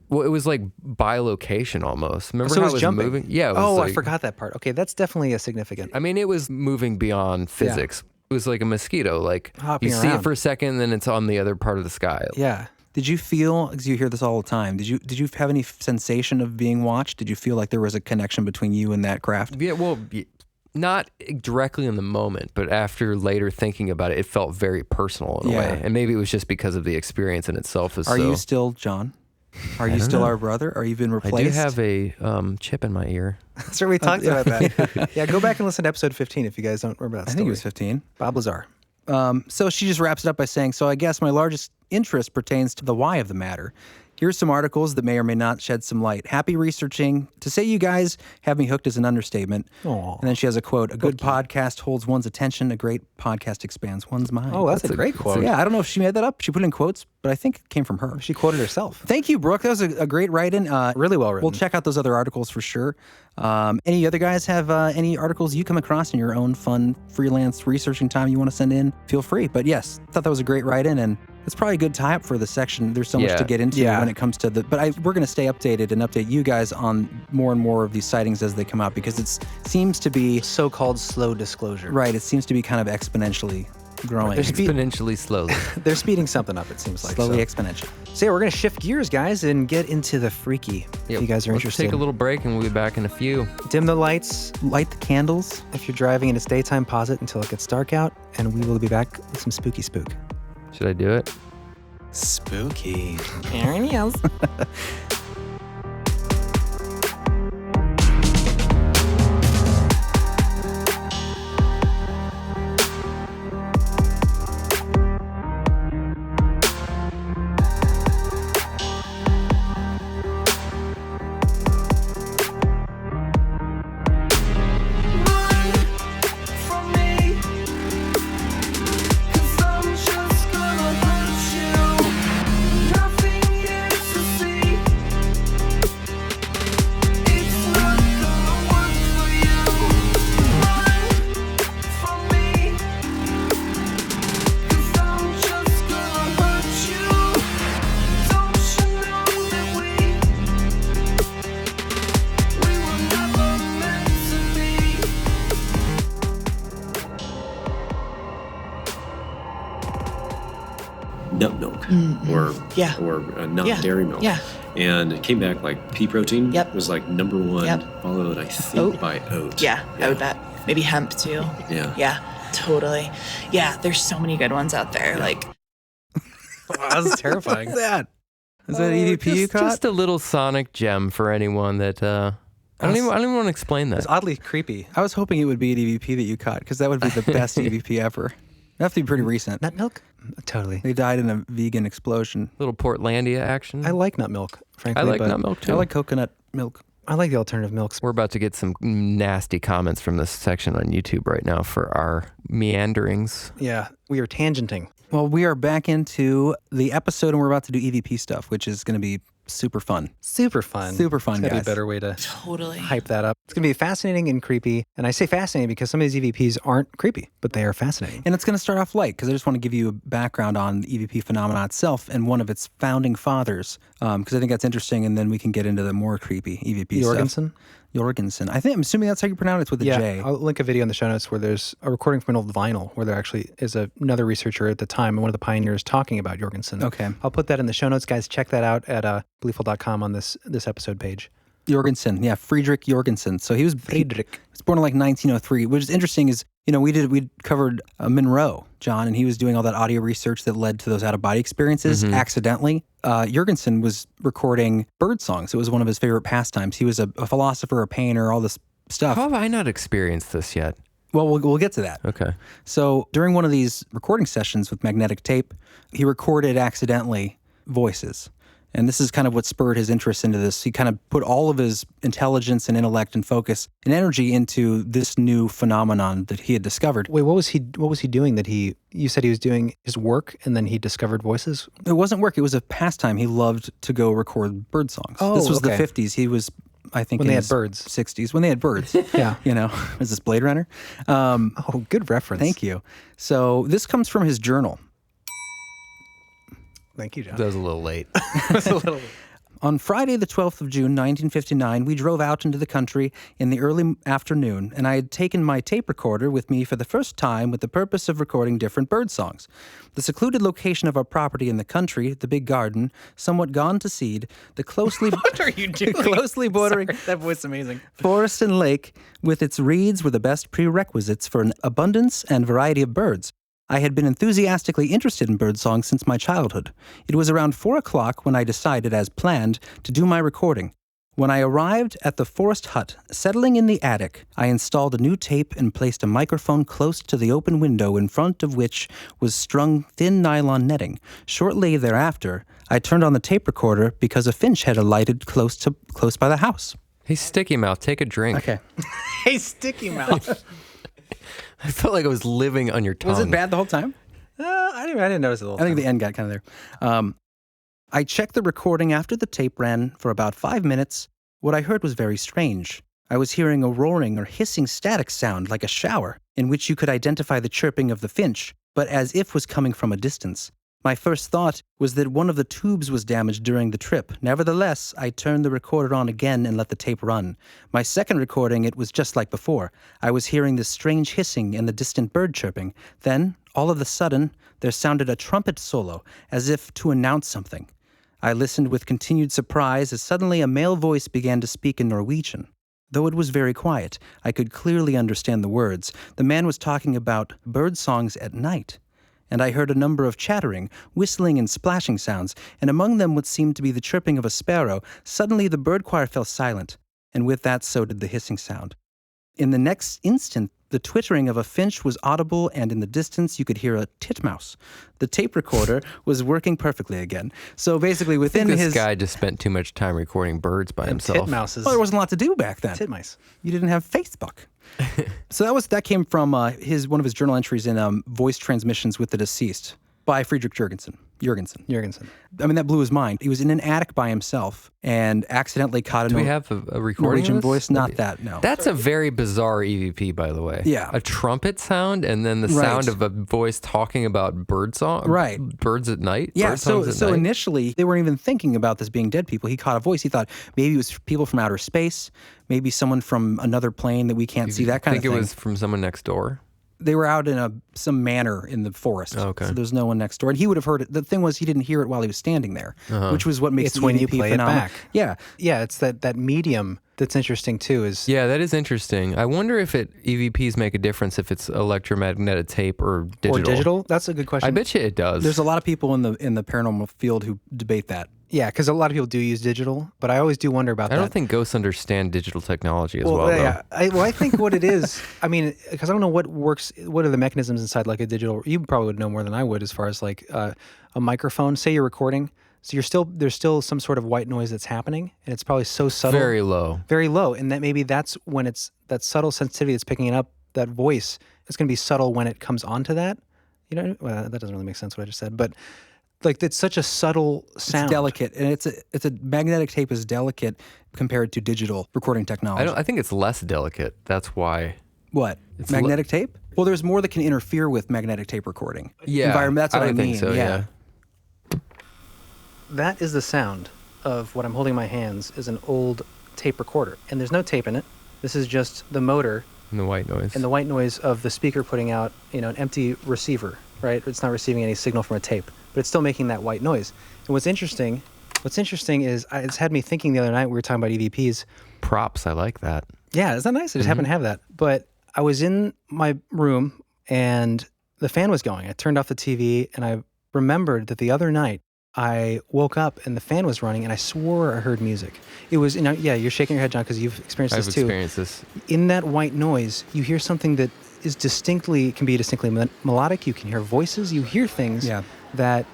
Speaker 4: Well, it was like bilocation almost. Remember
Speaker 2: So it
Speaker 4: how
Speaker 2: was
Speaker 4: it was
Speaker 2: jumping?
Speaker 4: moving? Yeah. It was
Speaker 2: Oh, I
Speaker 4: like-
Speaker 2: forgot that part. Okay, that's definitely a significant.
Speaker 4: I mean, it was moving beyond physics. It was like a mosquito. Like,
Speaker 2: Hopping
Speaker 4: you see
Speaker 2: around.
Speaker 4: it for a second, then it's on the other part of the sky.
Speaker 2: Yeah.
Speaker 3: Did you feel, because you hear this all the time, did you have any sensation of being watched? Did you feel like there was a connection between you and that craft?
Speaker 4: Yeah, well, not directly in the moment, but after later thinking about it, it felt very personal in a
Speaker 3: Yeah.
Speaker 4: way. And maybe it was just because of the experience in itself.
Speaker 3: Are you still John? Are you still our brother? Are you been replaced?
Speaker 4: I do have a chip in my ear.
Speaker 2: That's right. We talked about that. Yeah, go back and listen to episode 15 if you guys don't remember that
Speaker 3: I
Speaker 2: story.
Speaker 3: think it was 15.
Speaker 2: Bob Lazar.
Speaker 3: So she just wraps it up by saying, so I guess my largest interest pertains to the why of the matter. Here's some articles that may or may not shed some light. Happy researching. To say you guys have me hooked is an understatement.
Speaker 2: Aw.
Speaker 3: And then she has a quote, a good podcast holds one's attention, a great podcast expands one's mind.
Speaker 2: Oh, that's a great quote.
Speaker 3: Yeah, I don't know if she made that up. She put it in quotes, but I think it came from her.
Speaker 2: She quoted herself.
Speaker 3: Thank you, Brooke. That was a great write-in.
Speaker 2: Really well written.
Speaker 3: We'll check out those other articles for sure. Any other guys have any articles you come across in your own fun freelance researching time you want to send in? Feel free. But yes, thought that was a great write-in, and it's probably a good tie-up for the section. There's so much
Speaker 4: Yeah.
Speaker 3: to get into when it comes to the... But we're going to stay updated and update you guys on more and more of these sightings as they come out, because it seems to be...
Speaker 2: So-called slow disclosure.
Speaker 3: Right, it seems to be kind of exponentially growing.
Speaker 4: Exponentially slowly.
Speaker 2: They're speeding something up, it seems like.
Speaker 3: Slowly
Speaker 2: so.
Speaker 3: exponential.
Speaker 2: So yeah, we're going to shift gears, guys, and get into the freaky. If you guys are
Speaker 4: Let's
Speaker 2: interested.
Speaker 4: take a little break and we'll be back in a few.
Speaker 2: Dim the lights.
Speaker 3: Light the candles.
Speaker 2: If you're driving and it's daytime, pause it until it gets dark out, and we will be back with some spooky spook.
Speaker 4: Should I do it?
Speaker 1: Spooky.
Speaker 2: There he is.
Speaker 9: nut milk
Speaker 6: Yeah.
Speaker 9: or not
Speaker 6: Yeah.
Speaker 9: dairy milk.
Speaker 6: Yeah.
Speaker 9: And it came back like pea protein was like number one,
Speaker 6: Yep.
Speaker 9: followed I think by oat.
Speaker 6: Yeah, I would bet. Maybe hemp too.
Speaker 9: Yeah.
Speaker 6: Yeah, totally. Yeah, there's so many good ones out there. Like,
Speaker 2: Wow, that's terrifying.
Speaker 3: What's that? Is that EVP you caught?
Speaker 4: Just a little sonic gem for anyone that I don't even want to explain that.
Speaker 2: It's oddly creepy.
Speaker 3: I was hoping it would be an EVP that you caught, because that would be the best EVP ever. It'd have to be pretty recent.
Speaker 2: Nut milk? Totally.
Speaker 3: They died in a vegan explosion.
Speaker 4: Little Portlandia action.
Speaker 2: I like nut milk, frankly.
Speaker 4: I like
Speaker 2: but
Speaker 4: nut milk too.
Speaker 3: I like coconut milk.
Speaker 2: I like the alternative milks.
Speaker 4: We're about to get some nasty comments from this section on YouTube right now for our meanderings.
Speaker 2: Yeah, we are tangenting.
Speaker 3: Well, we are back into the episode, and we're about to do EVP stuff, which is going to be Super fun.
Speaker 2: Super fun.
Speaker 3: Super fun,
Speaker 2: It's gotta
Speaker 3: guys.
Speaker 2: be a better way to
Speaker 6: Totally.
Speaker 2: hype that up. It's going to be fascinating and creepy. And I say fascinating because some of these EVPs aren't creepy, but they are fascinating.
Speaker 3: And it's going to start off light because I just want to give you a background on the EVP phenomenon itself and one of its founding fathers because I think that's interesting, and then we can get into the more creepy EVP stuff. Jorgensen. I'm assuming that's how you pronounce it with a J.
Speaker 2: I'll link a video in the show notes where there's a recording from an old vinyl where there actually is another researcher at the time and one of the pioneers talking about Jorgensen.
Speaker 3: Okay.
Speaker 2: I'll put that in the show notes, guys. Check that out at beliefful.com on this episode page.
Speaker 3: Jorgensen, Friedrich Jorgensen. So he was born in like 1903. Which is interesting is, we covered Monroe, John, and he was doing all that audio research that led to those out-of-body experiences accidentally. Jorgensen was recording bird songs. It was one of his favorite pastimes. He was a philosopher, a painter, all this stuff.
Speaker 4: How have I not experienced this yet?
Speaker 3: Well, we'll get to that.
Speaker 4: Okay.
Speaker 3: So during one of these recording sessions with magnetic tape, he recorded accidentally voices. And this is kind of what spurred his interest into this. He kind of put all of his intelligence and intellect and focus and energy into this new phenomenon that he had discovered.
Speaker 2: Wait, what was he doing you said he was doing his work and then he discovered voices?
Speaker 3: It wasn't work. It was a pastime. He loved to go record bird songs.
Speaker 2: Oh,
Speaker 3: this was
Speaker 2: okay.
Speaker 3: the 50s. He was, I think,
Speaker 2: When
Speaker 3: in
Speaker 2: they had
Speaker 3: his
Speaker 2: birds.
Speaker 3: 60s. When they had birds.
Speaker 2: Yeah.
Speaker 3: Is this Blade Runner?
Speaker 2: Good reference.
Speaker 3: Thank you. So this comes from his journal.
Speaker 2: Thank you, John.
Speaker 4: That was a little late.
Speaker 3: On Friday, the 12th of June, 1959, we drove out into the country in the early afternoon, and I had taken my tape recorder with me for the first time with the purpose of recording different bird songs. The secluded location of our property in the country, the big garden, somewhat gone to seed, the closely
Speaker 2: What are you doing?
Speaker 3: closely bordering
Speaker 2: Sorry, that was amazing.
Speaker 3: forest and lake with its reeds were the best prerequisites for an abundance and variety of birds. I had been enthusiastically interested in birdsong since my childhood. It was around 4 o'clock when I decided, as planned, to do my recording. When I arrived at the forest hut, settling in the attic, I installed a new tape and placed a microphone close to the open window in front of which was strung thin nylon netting. Shortly thereafter, I turned on the tape recorder because a finch had alighted close by the house.
Speaker 4: Hey, Sticky Mouth, take a drink.
Speaker 3: Okay.
Speaker 2: Hey, Sticky Mouth.
Speaker 4: I felt like I was living on your tongue.
Speaker 3: Was it bad the whole time?
Speaker 2: I didn't notice it the whole
Speaker 3: I think
Speaker 2: time.
Speaker 3: the end got kind of there. I checked the recording after the tape ran for about 5 minutes. What I heard was very strange. I was hearing a roaring or hissing static sound like a shower, in which you could identify the chirping of the finch, but as if was coming from a distance. My first thought was that one of the tubes was damaged during the trip. Nevertheless, I turned the recorder on again and let the tape run. My second recording, it was just like before. I was hearing this strange hissing and the distant bird chirping. Then, all of a sudden, there sounded a trumpet solo, as if to announce something. I listened with continued surprise as suddenly a male voice began to speak in Norwegian. Though it was very quiet, I could clearly understand the words. The man was talking about bird songs at night. And I heard a number of chattering, whistling, and splashing sounds, and among them what seemed to be the chirping of a sparrow. Suddenly the bird choir fell silent, and with that so did the hissing sound. In the next instant, the twittering of a finch was audible, and in the distance you could hear a titmouse. The tape recorder was working perfectly again. So basically within
Speaker 4: this guy just spent too much time recording birds by himself.
Speaker 2: Titmouses.
Speaker 3: Well, there wasn't a lot to do back then.
Speaker 2: Titmice.
Speaker 3: You didn't have Facebook. So that came from one of his journal entries in Voice Transmissions with the Deceased by Friedrich Jorgensen. I mean, that blew his mind. He was in an attic by himself and accidentally caught a
Speaker 4: Do we have a recording
Speaker 3: Norwegian
Speaker 4: of this?
Speaker 3: voice. Not that, no.
Speaker 4: That's a very bizarre EVP, by the way.
Speaker 3: Yeah.
Speaker 4: A trumpet sound and then the sound of a voice talking about bird song.
Speaker 3: Right.
Speaker 4: Birds at night.
Speaker 3: Yeah,
Speaker 4: Bird songs
Speaker 3: so
Speaker 4: at night.
Speaker 3: initially, they weren't even thinking about this being dead people. He caught a voice. He thought maybe it was people from outer space, maybe someone from another plane that we can't see, that kind of thing.
Speaker 4: I think it was from someone next door.
Speaker 3: They were out in some manor in the forest.
Speaker 4: Okay.
Speaker 3: So there's no one next door. And he would have heard it. The thing was, he didn't hear it while he was standing there, which was what makes
Speaker 2: It's
Speaker 3: the
Speaker 2: when
Speaker 3: EVP
Speaker 2: you play
Speaker 3: phenomenon.
Speaker 2: it back.
Speaker 3: Yeah.
Speaker 2: Yeah, it's that medium that's interesting too.
Speaker 4: Yeah, that is interesting. I wonder if EVPs make a difference if it's electromagnetic tape or digital.
Speaker 2: Or digital? That's a good question.
Speaker 4: I bet you it does.
Speaker 3: There's a lot of people in the paranormal field who debate that.
Speaker 2: Yeah, because a lot of people do use digital, but I always do wonder about that.
Speaker 4: I don't think ghosts understand digital technology as well,
Speaker 2: yeah.
Speaker 4: though.
Speaker 2: I think what it is, I mean, because I don't know what are the mechanisms inside like a digital, you probably would know more than I would as far as like a microphone. Say you're recording, so there's still some sort of white noise that's happening, and it's probably so subtle.
Speaker 4: Very low.
Speaker 2: Very low, and that maybe that's when it's that subtle sensitivity that's picking it up, that voice, it's going to be subtle when it comes onto that. Well, that doesn't really make sense what I just said, but Like, it's such a subtle sound.
Speaker 3: It's delicate, and it's a magnetic tape is delicate compared to digital recording technology.
Speaker 4: I think it's less delicate. That's why.
Speaker 3: What? Magnetic tape? Well, there's more that can interfere with magnetic tape recording.
Speaker 4: Yeah,
Speaker 3: That's what I mean.
Speaker 4: think so, yeah.
Speaker 2: That is the sound of what I'm holding in my hands is an old tape recorder. And there's no tape in it. This is just the motor.
Speaker 4: And the white noise.
Speaker 2: And the white noise of the speaker putting out, an empty receiver, right? It's not receiving any signal from a tape, but it's still making that white noise. And what's interesting is it's had me thinking the other night, we were talking about EVPs.
Speaker 4: Props, I like that.
Speaker 2: Yeah, isn't that nice? I just happen to have that. But I was in my room and the fan was going. I turned off the TV and I remembered that the other night I woke up and the fan was running and I swore I heard music. It was, you're shaking your head, John, because you've experienced this too.
Speaker 4: I've experienced this.
Speaker 2: In that white noise, you hear something that can be distinctly melodic. You can hear voices. You hear things that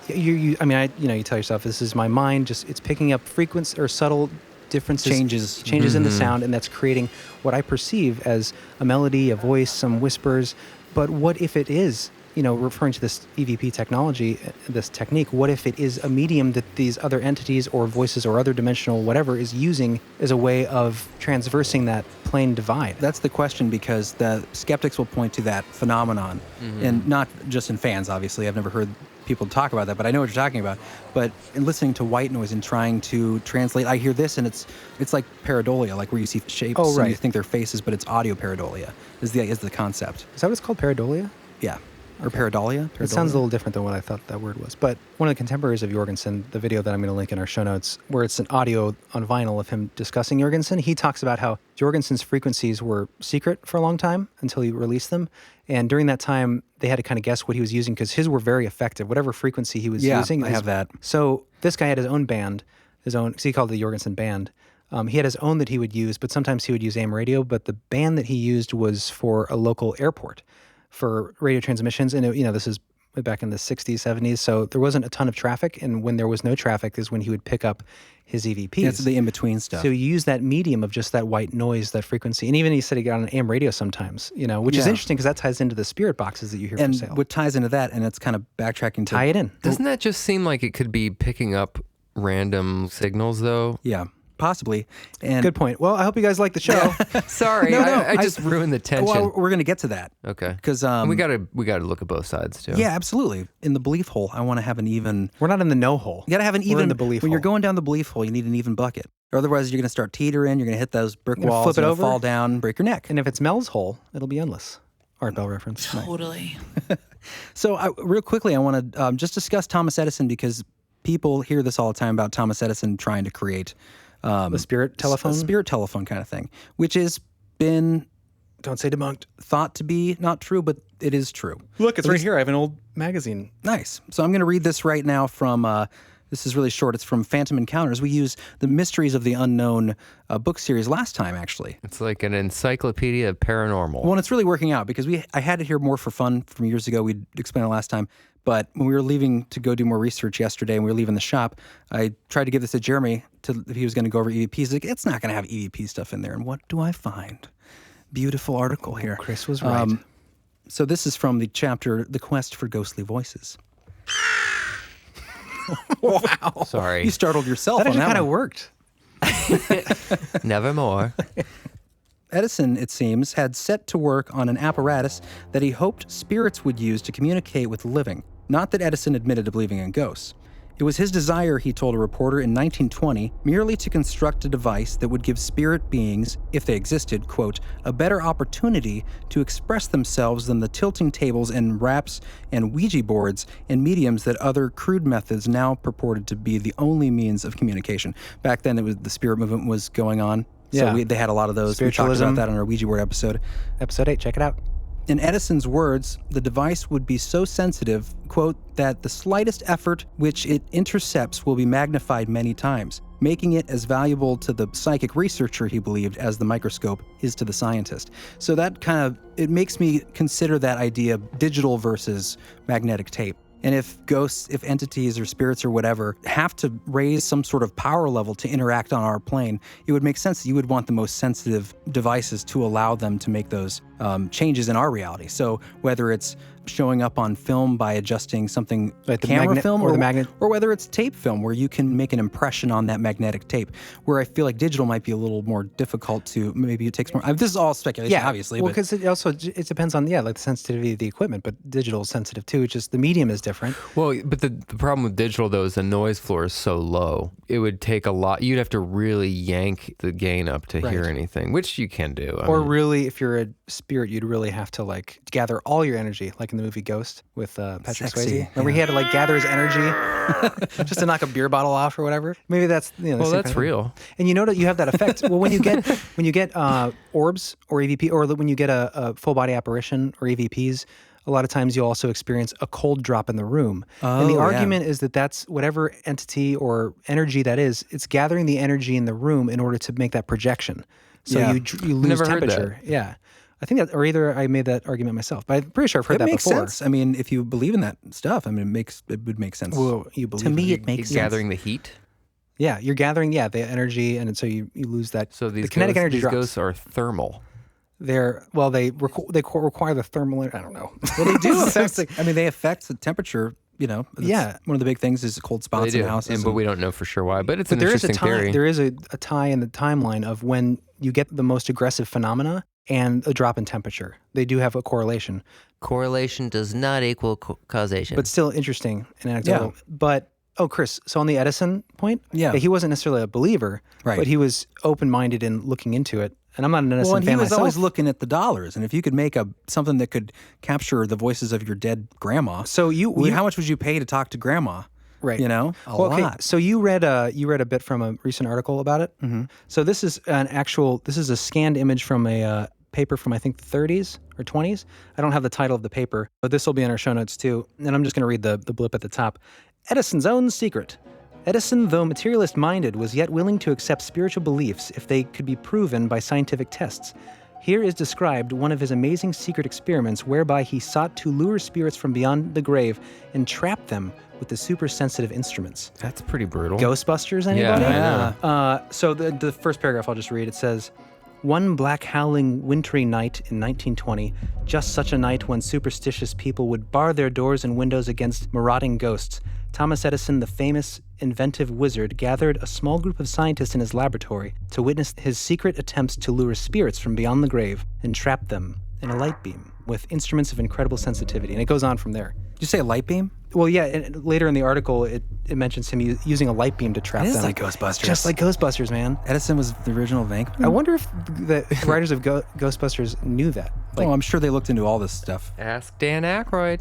Speaker 2: you tell yourself, this is my mind, it's picking up frequency or subtle differences. Changes in the sound, and that's creating what I perceive as a melody, a voice, some whispers. But what if it is, referring to this EVP technology, this technique, what if it is a medium that these other entities or voices or other dimensional whatever is using as a way of transversing that plane divide?
Speaker 3: That's the question, because the skeptics will point to that phenomenon, and not just in fans, obviously. I've never heard people talk about that, but I know what you're talking about. But in listening to white noise and trying to translate, I hear this, and it's like pareidolia, like where you see shapes and you think they're faces, but it's audio pareidolia is the concept.
Speaker 2: Is that what it's called, pareidolia?
Speaker 3: Yeah. Or pareidolia?
Speaker 2: It sounds a little different than what I thought that word was. But one of the contemporaries of Jorgensen, the video that I'm going to link in our show notes, where it's an audio on vinyl of him discussing Jorgensen, he talks about how Jorgensen's frequencies were secret for a long time until he released them. And during that time, they had to kind of guess what he was using because his were very effective, whatever frequency he was using.
Speaker 3: I have that.
Speaker 2: So this guy had his own band, so he called it the Jorgensen Band. He had his own that he would use, but sometimes he would use AM radio. But the band that he used was for a local airport for radio transmissions. And, this is back in the 60s, 70s. So there wasn't a ton of traffic. And when there was no traffic is when he would pick up his EVPs.
Speaker 3: That's the in-between stuff.
Speaker 2: So you use that medium of just that white noise, that frequency. And even he said he got on AM radio sometimes, which is interesting because that ties into the spirit boxes that you hear for sale.
Speaker 3: And what ties into that, and it's kind of backtracking to...
Speaker 2: Tie it in.
Speaker 4: Doesn't that just seem like it could be picking up random signals, though?
Speaker 3: Yeah. Possibly. And
Speaker 2: good point. Well, I hope you guys like the show.
Speaker 4: Sorry, I just ruined the tension.
Speaker 3: Well, we're going to get to that.
Speaker 4: Okay.
Speaker 3: Because
Speaker 4: we got to look at both sides too.
Speaker 3: Yeah, absolutely. In the belief hole, I want to have an even.
Speaker 2: We're not in the no hole.
Speaker 3: You got to have an even.
Speaker 2: We're in the belief
Speaker 3: when
Speaker 2: hole.
Speaker 3: You're going down the belief hole, you need an even bucket. Or otherwise, you're going to start teetering. You're going to hit those brick walls.
Speaker 2: Flip it over,
Speaker 3: fall down, break your neck.
Speaker 2: And if it's Mel's hole, it'll be endless. Art Bell reference.
Speaker 6: Totally.
Speaker 3: So, real quickly, I want to just discuss Thomas Edison, because people hear this all the time about Thomas Edison trying to create.
Speaker 2: The spirit telephone?
Speaker 3: A spirit telephone kind of thing, which has been...
Speaker 2: Don't say debunked.
Speaker 3: Thought to be not true, but it is true.
Speaker 2: Look, it's right here. I have an old magazine.
Speaker 3: Nice. So I'm going to read this right now from... this is really short. It's from Phantom Encounters. We used the Mysteries of the Unknown book series last time, actually.
Speaker 4: It's like an encyclopedia of paranormal.
Speaker 3: Well, and it's really working out because I had it here more for fun from years ago. We'd explained it last time. But when we were leaving to go do more research yesterday and we were leaving the shop, I tried to give this to Jeremy if he was going to go over EVPs. He's like, it's not going to have EVP stuff in there. And what do I find? Beautiful article here.
Speaker 2: Chris was right.
Speaker 3: So this is from the chapter, The Quest for Ghostly Voices.
Speaker 2: Wow.
Speaker 4: Sorry.
Speaker 3: You startled yourself
Speaker 2: that
Speaker 3: on that
Speaker 2: kind of worked.
Speaker 4: Nevermore.
Speaker 3: Edison, it seems, had set to work on an apparatus that he hoped spirits would use to communicate with the living. Not that Edison admitted to believing in ghosts. It was his desire, he told a reporter in 1920, merely to construct a device that would give spirit beings, if they existed, quote, a better opportunity to express themselves than the tilting tables and raps and Ouija boards and mediums that other crude methods now purported to be the only means of communication. Back then, the spirit movement was going on. So they had a lot of those. We talked about that on our Ouija board episode.
Speaker 2: Episode 8, check it out.
Speaker 3: In Edison's words, the device would be so sensitive, quote, that the slightest effort which it intercepts will be magnified many times, making it as valuable to the psychic researcher, he believed, as the microscope is to the scientist. So that it makes me consider that idea digital versus magnetic tape. And if ghosts, if entities or spirits or whatever have to raise some sort of power level to interact on our plane, it would make sense that you would want the most sensitive devices to allow them to make those changes in our reality. So whether it's showing up on film by adjusting something
Speaker 2: Like the
Speaker 3: camera
Speaker 2: magnet
Speaker 3: film
Speaker 2: or the magnet.
Speaker 3: or whether it's tape film where you can make an impression on that magnetic tape, where I feel like digital might be a little more difficult to, maybe it takes more. This is all speculation, obviously.
Speaker 2: Well,
Speaker 3: but
Speaker 2: because it also depends on like the sensitivity of the equipment, but digital is sensitive too. It's just the medium is different.
Speaker 4: Well, but the problem with digital, though, is the noise floor is so low. It would take a lot. You'd have to really yank the gain up to hear anything, which you can do. I mean,
Speaker 2: Really, if you're a spirit, you'd really have to like gather all your energy, like in the movie Ghost with Patrick Swayze. Remember he had to like gather his energy just to knock a beer bottle off or whatever. Maybe that's
Speaker 4: well, that's real.
Speaker 2: And you know that you have that effect. Well, when you get orbs or EVP, or when you get a full body apparition or EVPs, a lot of times you'll also experience a cold drop in the room. And the argument is that that's whatever entity or energy that is, it's gathering the energy in the room in order to make that projection. So you lose
Speaker 4: Never heard
Speaker 2: temperature.
Speaker 4: that.
Speaker 2: Yeah. I think that, or either I made that argument myself, but I'm pretty sure I've heard that
Speaker 3: makes
Speaker 2: before.
Speaker 3: sense. I mean, if you believe in that stuff, I mean, it would make sense.
Speaker 2: Well, you believe
Speaker 3: to me, it makes sense.
Speaker 4: Gathering the heat.
Speaker 2: Yeah, you're gathering the energy, and so you lose that.
Speaker 4: So
Speaker 2: the kinetic energy
Speaker 4: these
Speaker 2: drops.
Speaker 4: ghosts are thermal.
Speaker 2: They require the thermal. I don't know.
Speaker 3: Well, they do affect. They affect the temperature. You know, one of the big things is cold spots in houses.
Speaker 4: But we don't know for sure why. But it's an
Speaker 2: there is
Speaker 4: interesting theory.
Speaker 2: There is a tie in the timeline of when you get the most aggressive phenomena and a drop in temperature. They do have a correlation.
Speaker 10: Correlation does not equal causation.
Speaker 2: But still interesting and anecdotal. Yeah. But, Chris, so on the Edison point, he wasn't necessarily a believer, but he was open-minded in looking into it. And I'm not an Edison fan myself.
Speaker 3: Well, he was always looking at the dollars. And if you could make something that could capture the voices of your dead grandma,
Speaker 2: so how
Speaker 3: much would you pay to talk to grandma?
Speaker 2: Right.
Speaker 3: You know, a lot.
Speaker 2: So you read a bit from a recent article about it.
Speaker 3: Mm-hmm.
Speaker 2: So this is a scanned image from a paper from I think the 30s or 20s. I don't have the title of the paper, but this will be in our show notes too. And I'm just going to read the blip at the top. Edison's own secret. Edison, though materialist-minded, was yet willing to accept spiritual beliefs if they could be proven by scientific tests. Here is described one of his amazing secret experiments whereby he sought to lure spirits from beyond the grave and trap them with the super-sensitive instruments.
Speaker 4: That's pretty brutal.
Speaker 2: Ghostbusters, anybody?
Speaker 3: Yeah.
Speaker 2: So the first paragraph I'll just read. It says, "One black howling wintry night in 1920, just such a night when superstitious people would bar their doors and windows against marauding ghosts, Thomas Edison, the famous inventive wizard, gathered a small group of scientists in his laboratory to witness his secret attempts to lure spirits from beyond the grave and trap them in a light beam with instruments of incredible sensitivity." And it goes on from there.
Speaker 3: Did you say a light beam?
Speaker 2: Well, yeah, and later in the article, it mentions him using a light beam to trap them.
Speaker 3: It is like Ghostbusters.
Speaker 2: Just like Ghostbusters, man.
Speaker 3: Edison was the original Venkman.
Speaker 2: I wonder if the writers of Ghostbusters knew that.
Speaker 3: I'm sure they looked into all this stuff.
Speaker 4: Ask Dan Aykroyd.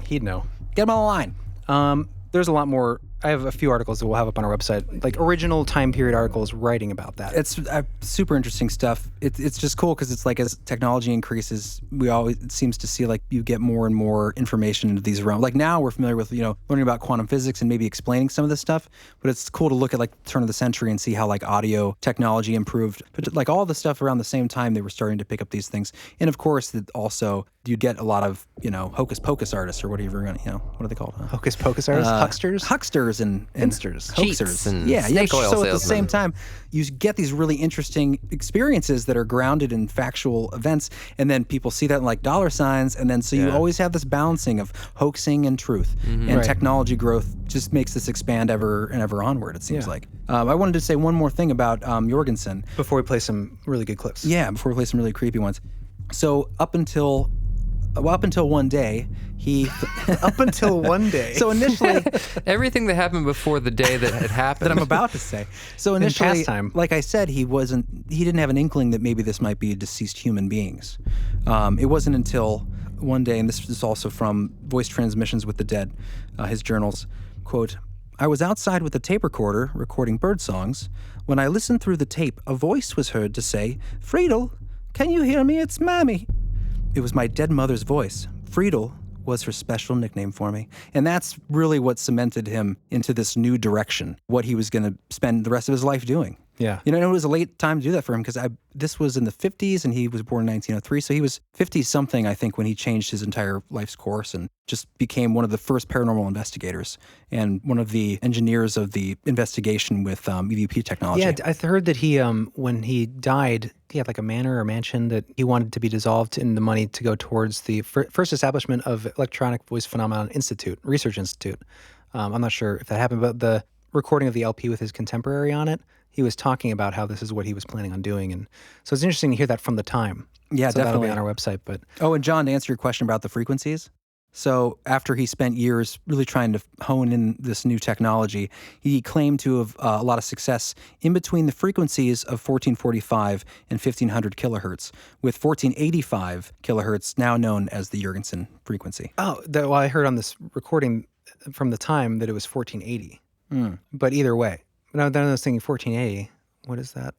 Speaker 2: He'd know.
Speaker 3: Get him on the line.
Speaker 2: There's a lot more. I have a few articles that we'll have up on our website, like original time period articles writing about that.
Speaker 3: It's super interesting stuff. It's just cool because it's like as technology increases, it seems to see like you get more and more information into these realms. Like now we're familiar with, learning about quantum physics and maybe explaining some of this stuff, but it's cool to look at like the turn of the century and see how like audio technology improved. But like all the stuff around the same time, they were starting to pick up these things. And of course, also you get a lot of, hocus pocus artists or whatever, what are they called?
Speaker 2: Hocus pocus artists?
Speaker 3: Hucksters and
Speaker 2: Insters.
Speaker 3: Hoaxers.
Speaker 4: And
Speaker 3: snake
Speaker 4: oil
Speaker 3: so at the
Speaker 4: salesmen.
Speaker 3: same time, you get these really interesting experiences that are grounded in factual events, and then people see that in like dollar signs, and then so you always have this balancing of hoaxing and truth. And technology growth just makes this expand ever and ever onward, it seems like. I wanted to say one more thing about Jorgensen.
Speaker 2: Before we play some really good clips.
Speaker 3: Yeah, before we play some really creepy ones. So up until one day,
Speaker 2: up until one day.
Speaker 3: So initially,
Speaker 4: everything that happened before the day that it happened.
Speaker 3: that I'm about to say. So initially,
Speaker 2: in past time.
Speaker 3: Like I said, he didn't have an inkling that maybe this might be deceased human beings. It wasn't until one day, and this is also from Voice Transmissions with the Dead, his journals, quote, "I was outside with a tape recorder recording bird songs. When I listened through the tape, a voice was heard to say, 'Friedel, can you hear me? It's Mammy.' It was my dead mother's voice. Friedel was her special nickname for me. And that's really what cemented him into this new direction, what he was going to spend the rest of his life doing.
Speaker 2: Yeah.
Speaker 3: You know, it was a late time to do that for him because this was in the 50s and he was born in 1903. So he was 50-something, I think, when he changed his entire life's course and just became one of the first paranormal investigators and one of the engineers of the investigation with EVP technology.
Speaker 2: Yeah, I heard that he, when he died, he had like a manor or mansion that he wanted to be dissolved and the money to go towards the first establishment of Electronic Voice Phenomenon Research Institute. I'm not sure if that happened, but the recording of the LP with his contemporary on it, he was talking about how this is what he was planning on doing. And so it's interesting to hear that from the time.
Speaker 3: Yeah,
Speaker 2: so
Speaker 3: definitely.
Speaker 2: That'll be on our website. But
Speaker 3: and John, to answer your question about the frequencies, so after he spent years really trying to hone in this new technology, he claimed to have a lot of success in between the frequencies of 1445 and 1500 kilohertz, with 1485 kilohertz now known as the Jurgensen frequency.
Speaker 2: Oh, well, I heard on this recording from the time that it was 1480. But either way. No, then I was thinking 1480. What is that?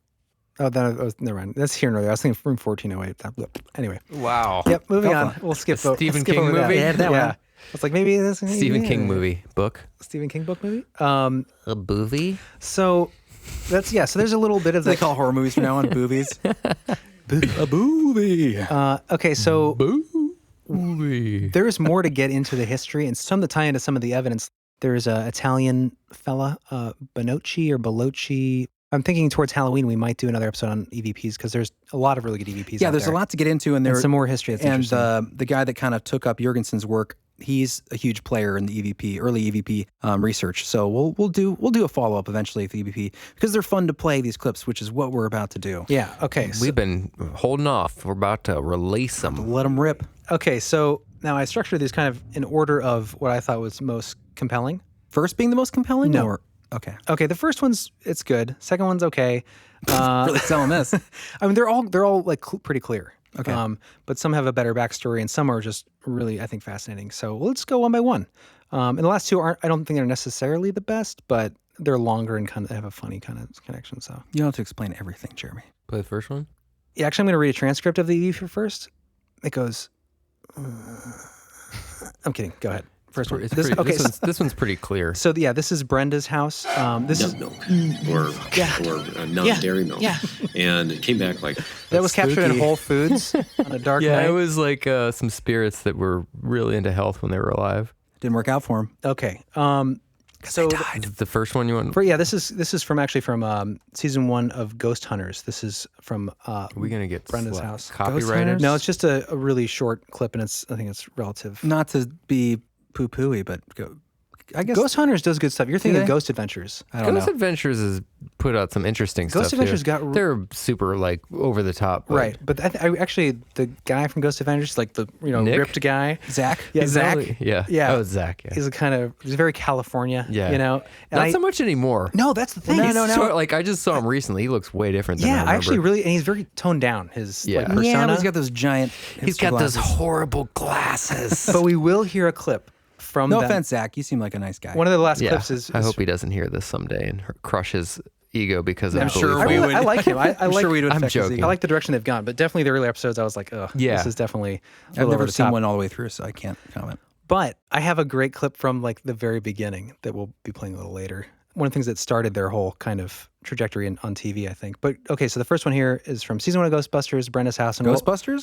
Speaker 2: Oh, then I was, never mind. That's here and there. I was thinking from 1408. Anyway.
Speaker 4: Wow.
Speaker 2: Yep, moving on. We'll skip
Speaker 4: Stephen King movie?
Speaker 2: That.
Speaker 3: That
Speaker 2: Yeah.
Speaker 3: one.
Speaker 2: It's like maybe this
Speaker 4: Stephen King movie, book.
Speaker 2: Stephen King book movie?
Speaker 10: A movie?
Speaker 2: So that's, so there's a little bit of
Speaker 3: They call horror movies from now on boobies. A movie.
Speaker 2: Okay, so
Speaker 4: Movie.
Speaker 2: there's more to get into the history and some to tie into some of the evidence. There's an Italian fella, Bellocci. I'm thinking towards Halloween, we might do another episode on EVPs because there's a lot of really good EVPs.
Speaker 3: Yeah,
Speaker 2: out
Speaker 3: there's
Speaker 2: there.
Speaker 3: a lot to get into, and
Speaker 2: some more history. That's
Speaker 3: and
Speaker 2: interesting.
Speaker 3: the guy that kind of took up Jurgensen's work, he's a huge player in the early EVP research. So we'll do a follow up eventually with EVP because they're fun to play these clips, which is what we're about to do.
Speaker 2: Yeah. Okay.
Speaker 4: We've been holding off. We're about to release them.
Speaker 3: Let them rip.
Speaker 2: Okay. So now I structured these kind of in order of what I thought was most compelling.
Speaker 3: First being the most compelling?
Speaker 2: No.
Speaker 3: Or, okay.
Speaker 2: Okay. The first one's it's good. Second one's okay.
Speaker 3: Really selling this.
Speaker 2: I mean, they're all like pretty clear.
Speaker 3: Okay.
Speaker 2: But some have a better backstory, and some are just really, I think, fascinating. So let's go one by one. And the last two I don't think they're necessarily the best, but they're longer and kind of have a funny kind of connection. So
Speaker 3: You don't have to explain everything, Jeremy.
Speaker 4: Play the first one.
Speaker 2: yeah, actually, I'm going to read a transcript of the EVP first. It goes. I'm kidding. Go ahead. First one.
Speaker 4: This one's pretty clear.
Speaker 2: So yeah, this is Brenda's house. This is
Speaker 9: Milk or non-dairy milk.
Speaker 6: Yeah.
Speaker 9: And it came back like
Speaker 2: that was captured in
Speaker 3: spooky.
Speaker 2: Whole Foods on a dark
Speaker 4: Yeah,
Speaker 2: night.
Speaker 4: it was like some spirits that were really into health when they were alive.
Speaker 3: Didn't work out for him.
Speaker 2: Okay. So
Speaker 4: The first one you want?
Speaker 2: this is from season 1 of Ghost Hunters. This is from
Speaker 4: Are we gonna get
Speaker 2: Brenda's house.
Speaker 4: copyrighted?
Speaker 2: No, it's just a really short clip, and I think it's relative.
Speaker 3: Not to be poo-pooey, but I guess
Speaker 2: Ghost Hunters does good stuff. You're thinking
Speaker 3: they?
Speaker 2: of Ghost Adventures.
Speaker 3: I don't
Speaker 4: Ghost
Speaker 3: know.
Speaker 4: Adventures has put out some interesting stuff.
Speaker 2: Ghost Adventures
Speaker 4: too. They're super like over the top, but
Speaker 2: Right, but I actually the guy from Ghost Adventures, like the
Speaker 4: Nick?
Speaker 2: ripped guy,
Speaker 3: Zach?
Speaker 2: Yeah,
Speaker 4: He's
Speaker 2: Zach.
Speaker 4: really- yeah.
Speaker 2: yeah.
Speaker 4: Oh, Zach. Yeah.
Speaker 2: He's very California.
Speaker 4: Yeah.
Speaker 2: you know. And
Speaker 4: Not so much anymore.
Speaker 2: No, that's the thing.
Speaker 4: He's sort- like I just saw him recently. He looks way different. Than I
Speaker 2: Yeah,
Speaker 4: remember.
Speaker 2: actually, really, and he's very toned down. His
Speaker 4: Yeah.
Speaker 2: like,
Speaker 4: Yeah,
Speaker 2: persona.
Speaker 3: Yeah, but he's got those giant.
Speaker 4: He's
Speaker 3: hipster
Speaker 4: got those
Speaker 3: glasses.
Speaker 4: horrible glasses.
Speaker 2: But we will hear a clip from.
Speaker 3: No
Speaker 2: them.
Speaker 3: offense, Zach. You seem like a nice guy.
Speaker 2: One of the last
Speaker 4: Yeah,
Speaker 2: clips is.
Speaker 4: I hope he doesn't hear this someday and crush his ego because
Speaker 3: I'm
Speaker 4: of
Speaker 3: sure
Speaker 4: belief.
Speaker 3: we would.
Speaker 2: I like him. I
Speaker 3: I'm
Speaker 2: like.
Speaker 3: sure we'd
Speaker 4: I'm
Speaker 3: affect his
Speaker 4: joking.
Speaker 3: ego.
Speaker 2: I like the direction they've gone, but definitely the early episodes, I was like, oh,
Speaker 4: Yeah.
Speaker 2: this is definitely. a
Speaker 3: I've
Speaker 2: little
Speaker 3: never
Speaker 2: over the
Speaker 3: seen
Speaker 2: top.
Speaker 3: one all the way through, so I can't comment.
Speaker 2: But I have a great clip from like the very beginning that we'll be playing a little later. One of the things that started their whole kind of trajectory on TV, I think. But okay, so the first one here is from season 1 of Ghostbusters, Brenda's house. And
Speaker 3: Ghostbusters?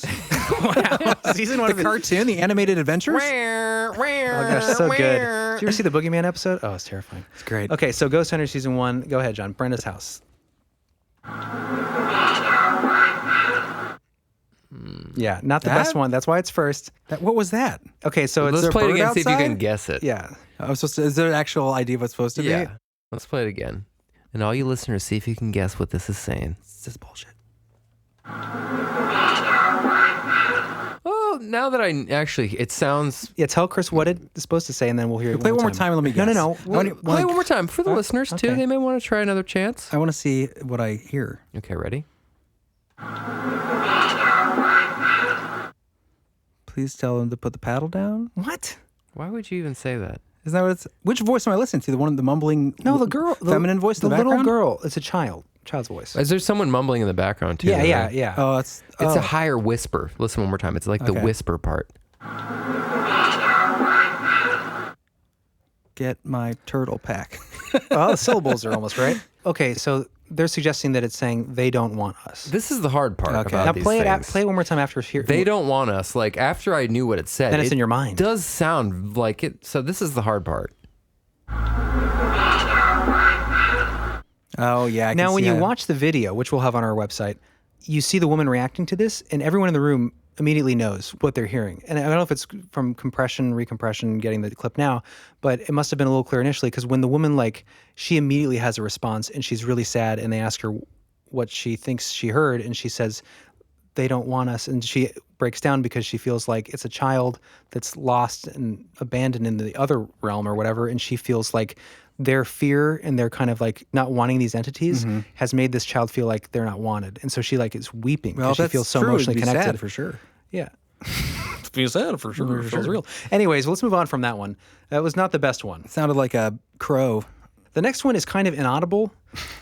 Speaker 2: season 1
Speaker 3: The
Speaker 2: of it.
Speaker 3: cartoon, the animated adventures?
Speaker 2: Oh gosh, so good. Did you ever see the Boogeyman episode? Oh, it's terrifying.
Speaker 3: It's great.
Speaker 2: Okay, so Ghost Hunter season 1. Go ahead, John. Brenda's house. Yeah, not the best
Speaker 3: That?
Speaker 2: one. That's why it's first.
Speaker 3: What was that?
Speaker 2: Okay, so
Speaker 4: Let's
Speaker 2: it's
Speaker 4: play it
Speaker 3: bird
Speaker 4: again. See if you
Speaker 3: outside?
Speaker 4: can guess it.
Speaker 2: yeah.
Speaker 3: I was supposed to, is there an actual idea of what's supposed to be?
Speaker 4: Yeah. Let's play it again. And all you listeners, see if you can guess what this is saying.
Speaker 3: This is bullshit.
Speaker 4: Well, now that I actually, it sounds.
Speaker 2: Yeah, tell Chris what it's supposed to say, and then we'll hear it.
Speaker 3: Play one more time and let me guess.
Speaker 2: No.
Speaker 4: Play one more time for the listeners too.
Speaker 2: okay.
Speaker 4: They may want to try another chance.
Speaker 3: I want to see what I hear.
Speaker 4: Okay, ready?
Speaker 3: Please tell them to put the paddle down.
Speaker 2: What?
Speaker 4: Why would you even say that?
Speaker 3: Isn't that what it's? Which voice am I listening to? The one, the mumbling?
Speaker 2: No, the girl.
Speaker 3: feminine voice.
Speaker 2: The
Speaker 3: in the
Speaker 2: little
Speaker 3: background?
Speaker 2: girl. It's a child's voice.
Speaker 4: Is there someone mumbling in the background too?
Speaker 2: Yeah.
Speaker 4: right?
Speaker 3: Oh, it's
Speaker 4: It's a higher whisper. Listen one more time. It's like the
Speaker 3: Okay.
Speaker 4: whisper part.
Speaker 3: Get my turtle pack.
Speaker 2: Oh, the syllables are almost right. Okay, so they're suggesting that it's saying they don't want us.
Speaker 4: This is the hard part about
Speaker 2: Now
Speaker 4: these
Speaker 2: play
Speaker 4: things.
Speaker 2: play it one more time after here.
Speaker 4: They don't want us. Like, after I knew what it said,
Speaker 2: Then it's in your mind.
Speaker 4: It does sound like it. So this is the hard part.
Speaker 3: Oh, yeah. I
Speaker 2: Now,
Speaker 3: can
Speaker 2: when
Speaker 3: see
Speaker 2: you
Speaker 3: that.
Speaker 2: watch the video, which we'll have on our website, you see the woman reacting to this, and everyone in the room immediately knows what they're hearing. And I don't know if it's from compression, recompression, getting the clip now, but it must have been a little clear initially, because when the woman, like, she immediately has a response, and she's really sad, and they ask her what she thinks she heard, and she says, they don't want us. And she breaks down because she feels like it's a child that's lost and abandoned in the other realm or whatever, and she feels like their fear and their kind of like not wanting these entities has made this child feel like they're not wanted. And so she like is weeping because she feels so emotionally connected.
Speaker 3: Sad for sure.
Speaker 2: Yeah. It's being sad for sure. It feels real. Anyways, let's move on from that one. That was not the best one.
Speaker 3: It sounded like a crow.
Speaker 2: The next one is kind of inaudible.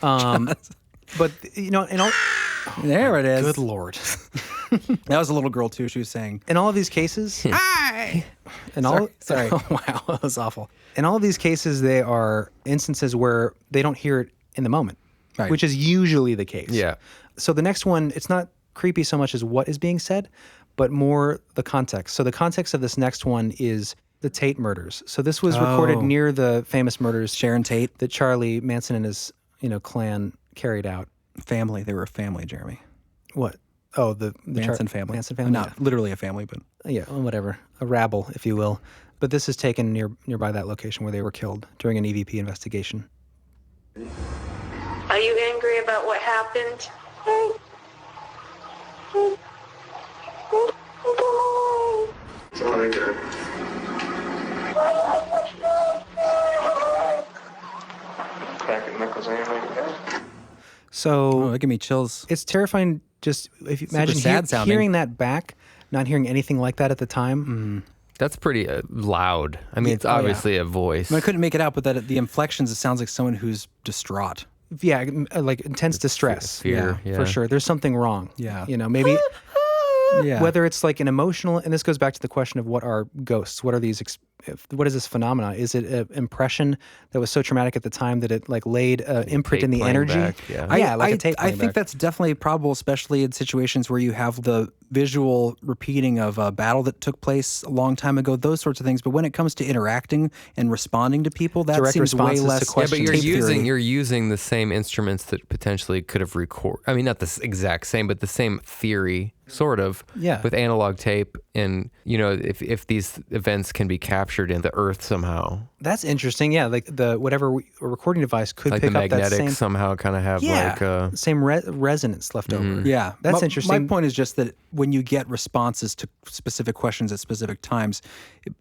Speaker 2: But, you know, in all...
Speaker 3: There it is.
Speaker 2: Good Lord.
Speaker 3: That was a little girl, too. She was saying...
Speaker 2: In all of these cases...
Speaker 3: Hi!
Speaker 2: Sorry. Oh, wow. That was awful. In all of these cases, they are instances where they don't hear it in the moment,
Speaker 3: Right.
Speaker 2: which is usually the case.
Speaker 4: Yeah.
Speaker 2: So the next one, it's not creepy so much as what is being said, but more the context. So the context of this next one is the Tate murders. So this was recorded near the famous murders,
Speaker 3: Sharon Tate.
Speaker 2: that Charlie Manson and his, clan carried out.
Speaker 3: Family. They were a family, Jeremy.
Speaker 2: What? Oh, the
Speaker 3: Manson family.
Speaker 2: Manson family.
Speaker 3: Not literally a family, but...
Speaker 2: Yeah, well, whatever. A rabble, if you will. But this is taken nearby that location where they were killed during an EVP investigation.
Speaker 11: Are you angry about what happened?
Speaker 12: It's all right there. Cracking knuckles ain't like that.
Speaker 2: So
Speaker 3: that give me chills.
Speaker 2: It's terrifying. Just if you
Speaker 3: Super
Speaker 2: imagine
Speaker 3: sad sounding.
Speaker 2: hearing that back, not hearing anything like that at the time.
Speaker 4: That's pretty loud. I mean, it's obviously a voice.
Speaker 3: I mean, I couldn't make it out, but that the inflections, it sounds like someone who's distraught.
Speaker 2: Yeah, like intense distress.
Speaker 4: Fear, yeah.
Speaker 2: For sure. There's something wrong.
Speaker 3: Yeah.
Speaker 2: Maybe
Speaker 3: Yeah.
Speaker 2: whether it's like an emotional, and this goes back to the question of what are ghosts? What are these? What is this phenomena? Is it an impression that was so traumatic at the time that it like laid an imprint in the energy?
Speaker 4: Back,
Speaker 2: Like a tape
Speaker 3: I
Speaker 2: playing
Speaker 3: think
Speaker 2: back.
Speaker 3: that's definitely probable, especially in situations where you have the visual repeating of a battle that took place a long time ago, those sorts of things. But when it comes to interacting and responding to people, that
Speaker 2: Direct
Speaker 3: seems way
Speaker 2: responses to
Speaker 3: less.
Speaker 2: questions.
Speaker 4: Yeah, but
Speaker 3: tape theory.
Speaker 4: you're using the same instruments that potentially could have recorded. I mean, not the exact same, but the same theory, sort of.
Speaker 2: Yeah.
Speaker 4: With analog tape, and if these events can be captured in the earth somehow,
Speaker 2: That's interesting. Yeah, like a recording device could
Speaker 4: like
Speaker 2: pick
Speaker 4: the
Speaker 2: up that
Speaker 4: magnetics
Speaker 2: same
Speaker 4: somehow kind of have
Speaker 2: same resonance left over.
Speaker 3: Yeah,
Speaker 2: That's
Speaker 3: My
Speaker 2: interesting.
Speaker 3: point is just that when you get responses to specific questions at specific times,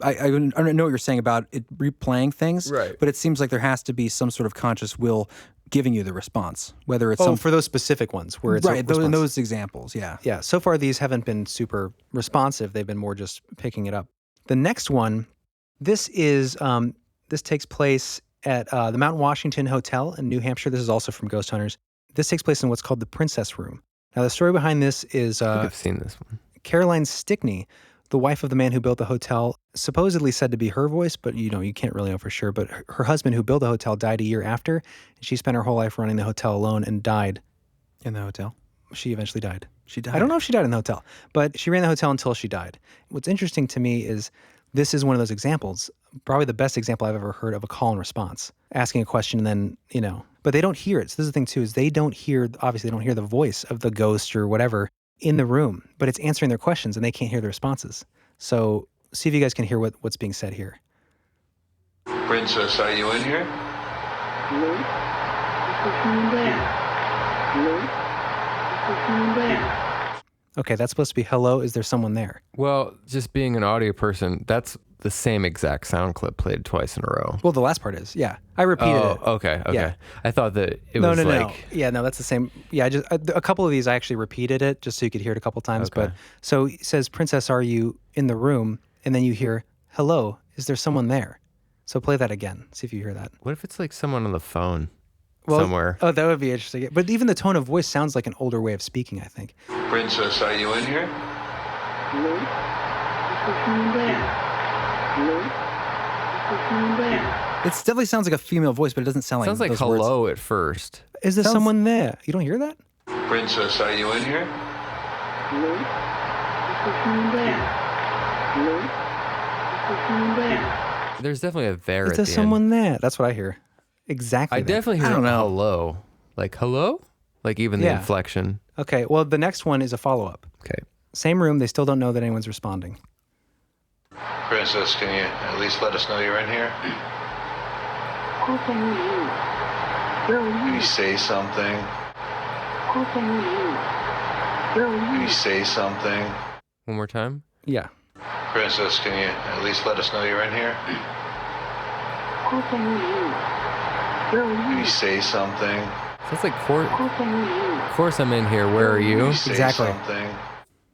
Speaker 3: I know what you're saying about it replaying things,
Speaker 4: Right.
Speaker 3: But it seems like there has to be some sort of conscious will giving you the response, whether it's
Speaker 2: for those specific ones where it's a
Speaker 3: right.
Speaker 2: response.
Speaker 3: Those examples, yeah.
Speaker 2: Yeah, so far these haven't been super responsive. They've been more just picking it up. The next one, this takes place at the Mount Washington Hotel in New Hampshire. This is also from Ghost Hunters. This takes place in what's called the Princess Room. Now, the story behind this is
Speaker 4: I think I've seen this one.
Speaker 2: Caroline Stickney, the wife of the man who built the hotel, supposedly said to be her voice, but you can't really know for sure. But her husband, who built the hotel, died a year after. And she spent her whole life running the hotel alone and died.
Speaker 3: In the hotel,
Speaker 2: She eventually died.
Speaker 3: she died.
Speaker 2: I don't know if she died in the hotel, but she ran the hotel until she died. What's interesting to me is this is one of those examples, probably the best example I've ever heard of a call and response, asking a question and then, but they don't hear it. So this is the thing too, is they don't hear the voice of the ghost or whatever in the room, but it's answering their questions and they can't hear the responses. So see if you guys can hear what's being said here.
Speaker 12: Princess, are you in here?
Speaker 2: Okay, that's supposed to be hello, is there someone there?
Speaker 4: Well, just being an audio person, that's the same exact sound clip played twice in a row.
Speaker 2: Well, the last part is, yeah. I repeated it.
Speaker 4: Okay.
Speaker 2: Yeah.
Speaker 4: I thought that it
Speaker 2: No.
Speaker 4: was like...
Speaker 2: Yeah, no, that's the same. Yeah, a couple of these I actually repeated it just so you could hear it a couple times.
Speaker 4: Okay.
Speaker 2: But so it says, Princess, are you in the room? And then you hear, hello, is there someone there? So play that again. See if you hear that.
Speaker 4: What if it's like someone on the phone somewhere?
Speaker 2: Oh, that would be interesting. But even the tone of voice sounds like an older way of speaking, I think.
Speaker 12: Princess, are you in here?
Speaker 3: It definitely sounds like a female voice, but it doesn't sound like
Speaker 4: Sounds like
Speaker 3: those
Speaker 4: hello
Speaker 3: words.
Speaker 4: at first.
Speaker 2: Is there someone there? You don't hear that?
Speaker 12: Princess, are you in here?
Speaker 4: There's definitely a there
Speaker 2: Is
Speaker 4: at
Speaker 2: there
Speaker 4: the
Speaker 2: someone
Speaker 4: end.
Speaker 2: there? That's what I hear. Exactly.
Speaker 4: I
Speaker 2: that.
Speaker 4: definitely hear
Speaker 3: I don't know.
Speaker 4: hello. Like hello? Like even the
Speaker 2: Yeah.
Speaker 4: inflection.
Speaker 2: Okay, well, the next one is a follow-up.
Speaker 4: Okay.
Speaker 2: Same room, they still don't know that anyone's responding.
Speaker 12: Princess, can you at least let us know you're in here? Can you say something? Can you say something?
Speaker 4: One more time.
Speaker 2: Yeah.
Speaker 12: Princess, can you at least let us know you're in here? Can you say something?
Speaker 4: Sounds like of course I'm in here. Where are you?
Speaker 12: Can you say
Speaker 2: Exactly.
Speaker 12: something?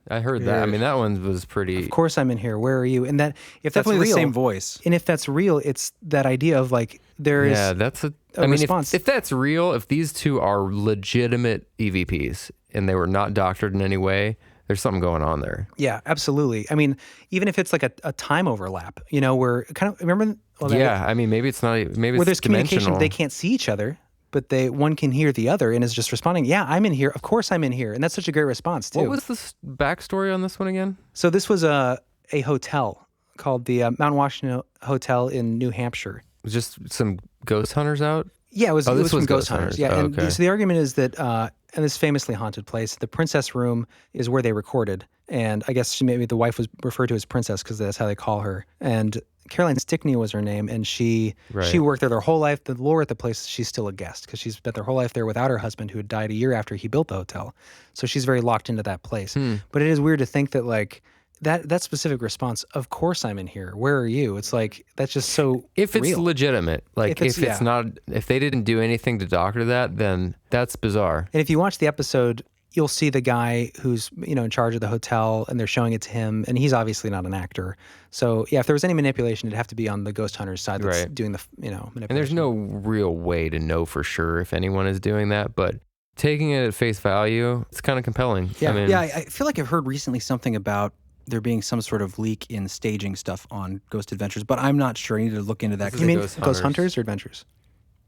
Speaker 4: I heard that. I mean, that one was pretty.
Speaker 2: Of course I'm in here. Where are you? And that if
Speaker 3: Definitely
Speaker 2: that's real,
Speaker 3: the same voice.
Speaker 2: And if that's real, it's that idea of like there is
Speaker 4: Yeah, that's a.
Speaker 2: a
Speaker 4: I mean,
Speaker 2: response.
Speaker 4: if that's real, if these two are legitimate EVPs and they were not doctored in any way, there's something going on there.
Speaker 2: Yeah, absolutely. I mean, even if it's like a time overlap, you know, where kind of remember
Speaker 4: Yeah, I mean, maybe it's not. Maybe
Speaker 2: where
Speaker 4: it's
Speaker 2: there's communication,
Speaker 4: dimensional.
Speaker 2: they can't see each other, but one can hear the other and is just responding. Yeah, I'm in here. Of course, I'm in here, and that's such a great response too.
Speaker 4: What was the backstory on this one again?
Speaker 2: So this was a hotel called the Mount Washington Hotel in New Hampshire.
Speaker 4: Just some ghost hunters out?
Speaker 2: Yeah, it was.
Speaker 4: Oh,
Speaker 2: It
Speaker 4: this
Speaker 2: was from
Speaker 4: was
Speaker 2: ghost
Speaker 4: Ghost
Speaker 2: hunters.
Speaker 4: Hunters.
Speaker 2: Yeah,
Speaker 4: Oh,
Speaker 2: and
Speaker 4: okay.
Speaker 2: so the argument is that in this famously haunted place, the princess room is where they recorded, and I guess maybe the wife was referred to as princess because that's how they call her. And Caroline Stickney was her name, and she worked there their whole life. The lore at the place, she's still a guest because she's spent their whole life there without her husband, who had died a year after he built the hotel. So she's very locked into that place. But it is weird to think that like. That specific response, of course I'm in here. Where are you? It's like, that's just so
Speaker 4: If it's
Speaker 2: real.
Speaker 4: legitimate, like if it's not, if they didn't do anything to doctor that, then that's bizarre.
Speaker 2: And if you watch the episode, you'll see the guy who's, you know, in charge of the hotel and they're showing it to him, and he's obviously not an actor. So yeah, if there was any manipulation, it'd have to be on the ghost hunter's side that's doing the, you know, manipulation.
Speaker 4: And there's no real way to know for sure if anyone is doing that, but taking it at face value, it's kind of compelling.
Speaker 2: Yeah.
Speaker 4: I mean,
Speaker 3: I feel like I've heard recently something about there being some sort of leak in staging stuff on Ghost Adventures, but I'm not sure. I need to look into that.
Speaker 2: You mean Ghost Hunters or Adventures?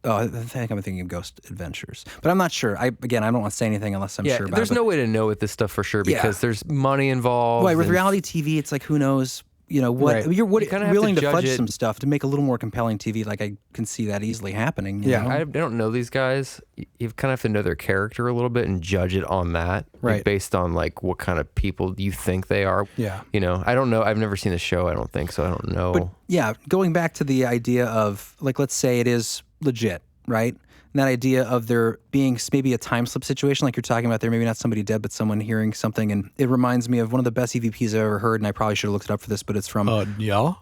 Speaker 3: Oh, I think I'm thinking of Ghost Adventures, but I'm not sure. I don't want to say anything unless I'm sure about it.
Speaker 4: There's no way to know with this stuff for sure because there's money involved.
Speaker 3: Right, with
Speaker 4: and-
Speaker 3: reality TV, it's like who knows. You know what?
Speaker 2: Right.
Speaker 3: You're
Speaker 4: You kinda have
Speaker 3: willing
Speaker 4: to
Speaker 3: to fudge
Speaker 4: judge it.
Speaker 3: some stuff to make a little more compelling TV. Like I can see that easily happening. you know?
Speaker 4: I don't know these guys. You kind of have to know their character a little bit and judge it on that, like,
Speaker 2: Right.
Speaker 4: based on like what kind of people you think they are.
Speaker 2: Yeah.
Speaker 4: You know, I don't know. I've never seen the show. I don't think so. I don't know.
Speaker 3: But yeah, going back to the idea of like, let's say it is legit, right? And that idea of there being maybe a time slip situation, like you're talking about there, maybe not somebody dead, but someone hearing something. And it reminds me of one of the best EVPs I've ever heard, and I probably should have looked it up for this, but it's from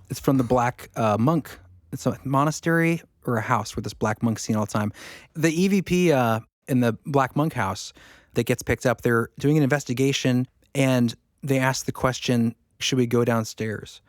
Speaker 3: it's from the Black Monk. It's a monastery or a house where this Black Monk's seen all the time. The EVP in the Black Monk house that gets picked up, they're doing an investigation, and they ask the question, should we go downstairs?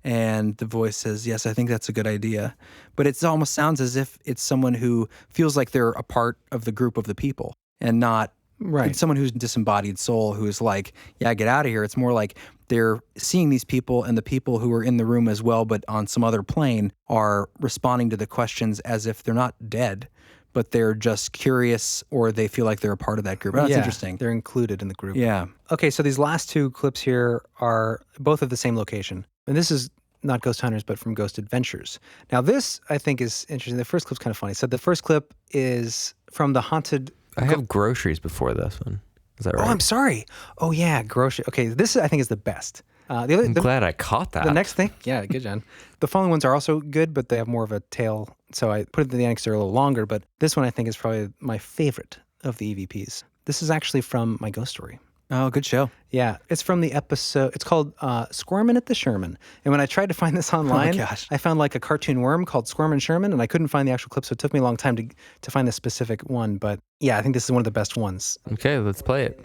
Speaker 3: And the voice says, yes, I think that's a good idea. But it almost sounds as if it's someone who feels like they're a part of the group of the people and not it's someone who's disembodied soul who's like, yeah, get out of here. It's more like they're seeing these people and the people who are in the room as well, but on some other plane are responding to the questions as if they're not dead, but they're just curious or they feel like they're a part of that group. Oh, that's interesting.
Speaker 2: They're included in the group.
Speaker 3: Yeah.
Speaker 2: Okay, so these last two clips here are both of the same location. And this is not Ghost Hunters, but from Ghost Adventures. Now this, I think, is interesting. The first clip's kind of funny. So the first clip is from the haunted...
Speaker 4: I have groceries before this one. Is that right?
Speaker 2: Oh, I'm sorry. Oh, yeah, grocery. Okay, this, I think, is the best.
Speaker 4: I'm glad I caught that.
Speaker 2: The next thing, yeah, good, John. The following ones are also good, but they have more of a tail. So I put it in the annex, they're a little longer, but this one I think is probably my favorite of the EVPs. This is actually from my ghost story.
Speaker 3: Oh, good show.
Speaker 2: Yeah, it's from the episode, it's called Squirmin' at the Sherman. And when I tried to find this online, I found like a cartoon worm called Squirmin' Sherman, and I couldn't find the actual clip, so it took me a long time to find this specific one. But yeah, I think this is one of the best ones.
Speaker 4: Okay, let's play it.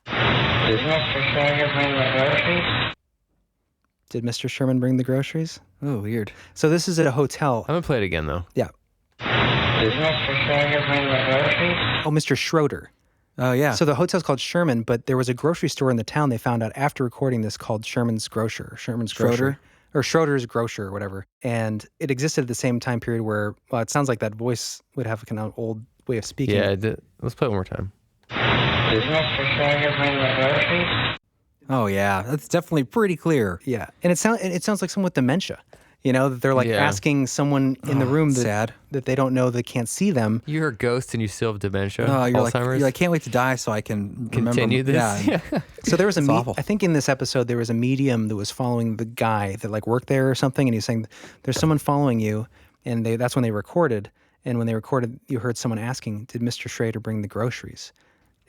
Speaker 12: Did Mr. Sherman bring the groceries?
Speaker 2: Did Mr. Sherman bring the groceries?
Speaker 3: Oh, weird.
Speaker 2: So this is at a hotel.
Speaker 4: I'm going to play it again, though.
Speaker 2: Yeah.
Speaker 12: Did Mr. Sherman bring the groceries?
Speaker 2: Oh, Mr. Schroeder.
Speaker 3: Oh, yeah.
Speaker 2: So the hotel's called Sherman, but there was a grocery store in the town they found out after recording this called Sherman's Grocer. Sherman's Grocery.
Speaker 3: Schroeder?
Speaker 2: or Schroeder's grocer or whatever. And it existed at the same time period where, well, it sounds like that voice would have kind of old way of speaking.
Speaker 4: Yeah, let's play it one more time.
Speaker 12: Is Mr. Schrader bringing the groceries?
Speaker 3: Oh yeah, that's definitely pretty clear.
Speaker 2: Yeah, and it sounds like someone with dementia. You know, that they're like asking someone in the room that they don't know, they can't see them.
Speaker 4: You're a ghost and you still have dementia.
Speaker 3: Oh, you're
Speaker 4: Alzheimer's.
Speaker 3: like, can't wait to die so I can
Speaker 4: continue
Speaker 3: remember.
Speaker 4: this.
Speaker 3: Yeah.
Speaker 2: So there was I think in this episode there was a medium that was following the guy that like worked there or something, and he's saying there's someone following you, and that's when they recorded. And when they recorded, you heard someone asking, "Did Mr. Schrader bring the groceries?"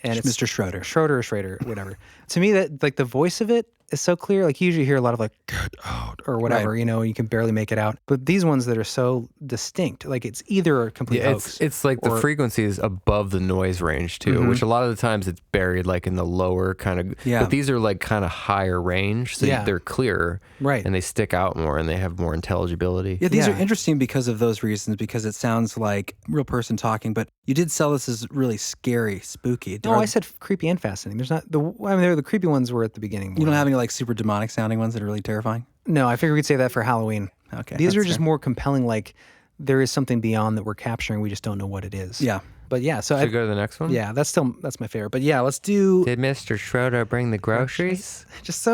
Speaker 2: And it's
Speaker 3: Mr. Schroeder.
Speaker 2: Schroeder, whatever. To me, that like the voice of it is so clear. Like you usually hear a lot of like "get out" or whatever, you know, you can barely make it out. But these ones that are so distinct, like it's either a complete hoax.
Speaker 4: It's like the frequency is above the noise range too, which a lot of the times it's buried like in the lower kind of.
Speaker 3: Yeah.
Speaker 4: But these are like kind of higher range, so they're clearer,
Speaker 2: right?
Speaker 4: And they stick out more, and they have more intelligibility.
Speaker 3: Yeah, these are interesting because of those reasons. Because it sounds like a real person talking, but you did sell this as really scary, spooky.
Speaker 2: No, I said creepy and fascinating. There's not the creepy ones were at the beginning.
Speaker 3: You don't have any like super demonic sounding ones that are really terrifying?
Speaker 2: No, I figured we'd save that for Halloween.
Speaker 3: Okay.
Speaker 2: These are just more compelling, like there is something beyond that we're capturing, we just don't know what it is.
Speaker 3: Yeah.
Speaker 2: But yeah, so
Speaker 4: Should we go to the next one?
Speaker 2: Yeah, that's my favorite. But yeah, let's do
Speaker 4: Did Mr. Schroeder bring the groceries?
Speaker 2: Just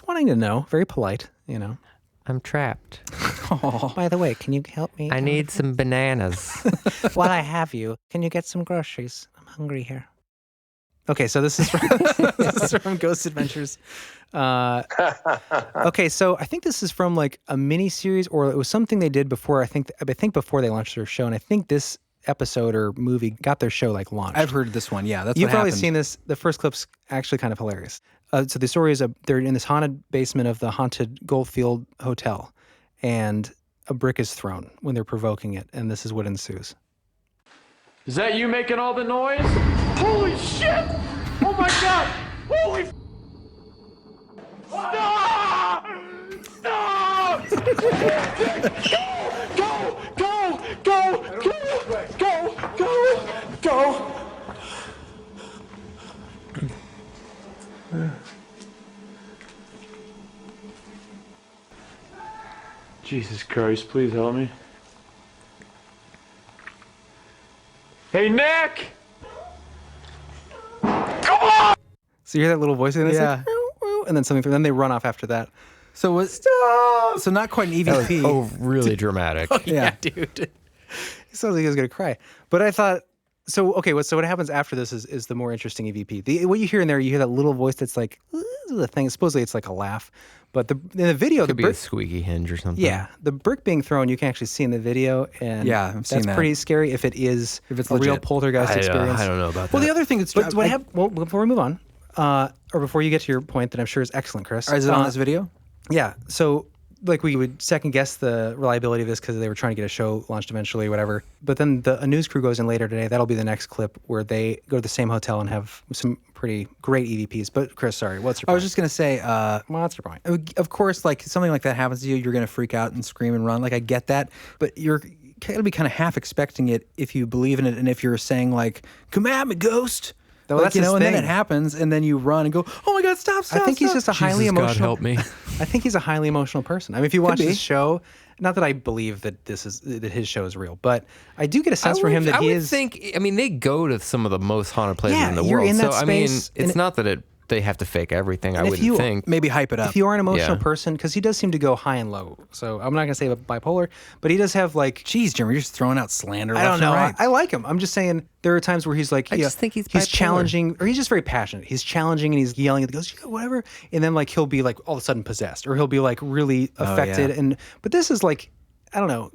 Speaker 2: wanting to know. Very polite, you know.
Speaker 4: I'm trapped.
Speaker 2: Oh. By the way, can you help me?
Speaker 4: I need some bananas.
Speaker 2: While I have you, can you get some groceries? I'm hungry here. Okay, so this is from Ghost Adventures. Okay, so I think this is from like a mini series, or it was something they did before. I think before they launched their show, and I think this episode or movie got their show like launched.
Speaker 3: I've heard this one. Yeah,
Speaker 2: You've probably seen this. The first clip's actually kind of hilarious. So the story is they're in this haunted basement of the haunted Goldfield Hotel, and a brick is thrown when they're provoking it, and this is what ensues.
Speaker 13: Is that you making all the noise? Holy shit! Oh my god! Holy Stop! Stop! Go! Jesus Christ, please help me. Hey, Nick! Come on!
Speaker 2: So you hear that little voice in this?
Speaker 3: Yeah.
Speaker 2: Like, "Woo, woo," and then something. Then they run off after that.
Speaker 3: So so not quite an EVP.
Speaker 4: Really dramatic.
Speaker 2: Oh, yeah, dude. He sounds like he was gonna cry. But I thought, so what happens after this is the more interesting EVP. What you hear in there, you hear that little voice that's like the thing. Supposedly it's like a laugh, but in the video,
Speaker 4: Could be a squeaky hinge or something.
Speaker 2: Yeah, the brick being thrown, you can actually see in the video, and
Speaker 3: I've seen
Speaker 2: that's
Speaker 3: that.
Speaker 2: pretty scary if it's a
Speaker 3: legit.
Speaker 2: real poltergeist experience.
Speaker 4: I don't know about that.
Speaker 3: Well, the other thing that's
Speaker 2: before we move on, or before you get to your point that I'm sure is excellent, Chris.
Speaker 3: Is it on this video?
Speaker 2: Yeah. So like we would second guess the reliability of this because they were trying to get a show launched eventually, whatever. But then a news crew goes in later today. That'll be the next clip where they go to the same hotel and have some pretty great EVPs. But Chris, sorry, what's your point?
Speaker 3: I was just going to say,
Speaker 2: what's your point?
Speaker 3: Of course, like something like that happens to you, you're going to freak out and scream and run. Like I get that, but you're going to be kind of half expecting it if you believe in it. And if you're saying like, come at me, ghost.
Speaker 2: Well,
Speaker 3: like,
Speaker 2: that's
Speaker 3: you know,
Speaker 2: his
Speaker 3: and then
Speaker 2: thing.
Speaker 3: it happens, and then you run and go, "Oh my God, stop!"
Speaker 2: I think he's just a highly emotional.
Speaker 4: God help me.
Speaker 2: I think he's a highly emotional person. I mean, if you watch his show, not that I believe that his show is real, but I do get a sense from him that he is.
Speaker 4: I mean, they go to some of the most haunted places in the
Speaker 2: you're
Speaker 4: world.
Speaker 2: in that
Speaker 4: so I mean,
Speaker 2: space,
Speaker 4: it's not that they have to fake everything. I
Speaker 2: if
Speaker 4: wouldn't
Speaker 2: you-
Speaker 4: think.
Speaker 3: Maybe hype it up.
Speaker 2: If you are an emotional person, because he does seem to go high and low. So I'm not going to say bipolar, but he does have like.
Speaker 3: Geez, Jim, you're just throwing out slander.
Speaker 2: I don't know.
Speaker 3: Right.
Speaker 2: I like him. I'm just saying there are times where he's like,
Speaker 4: I just think he's
Speaker 2: challenging, or he's just very passionate. He's challenging and he's yelling at the ghost, whatever. And then like he'll be like all of a sudden possessed, or he'll be like really affected.
Speaker 3: yeah.
Speaker 2: But this is like, I don't know.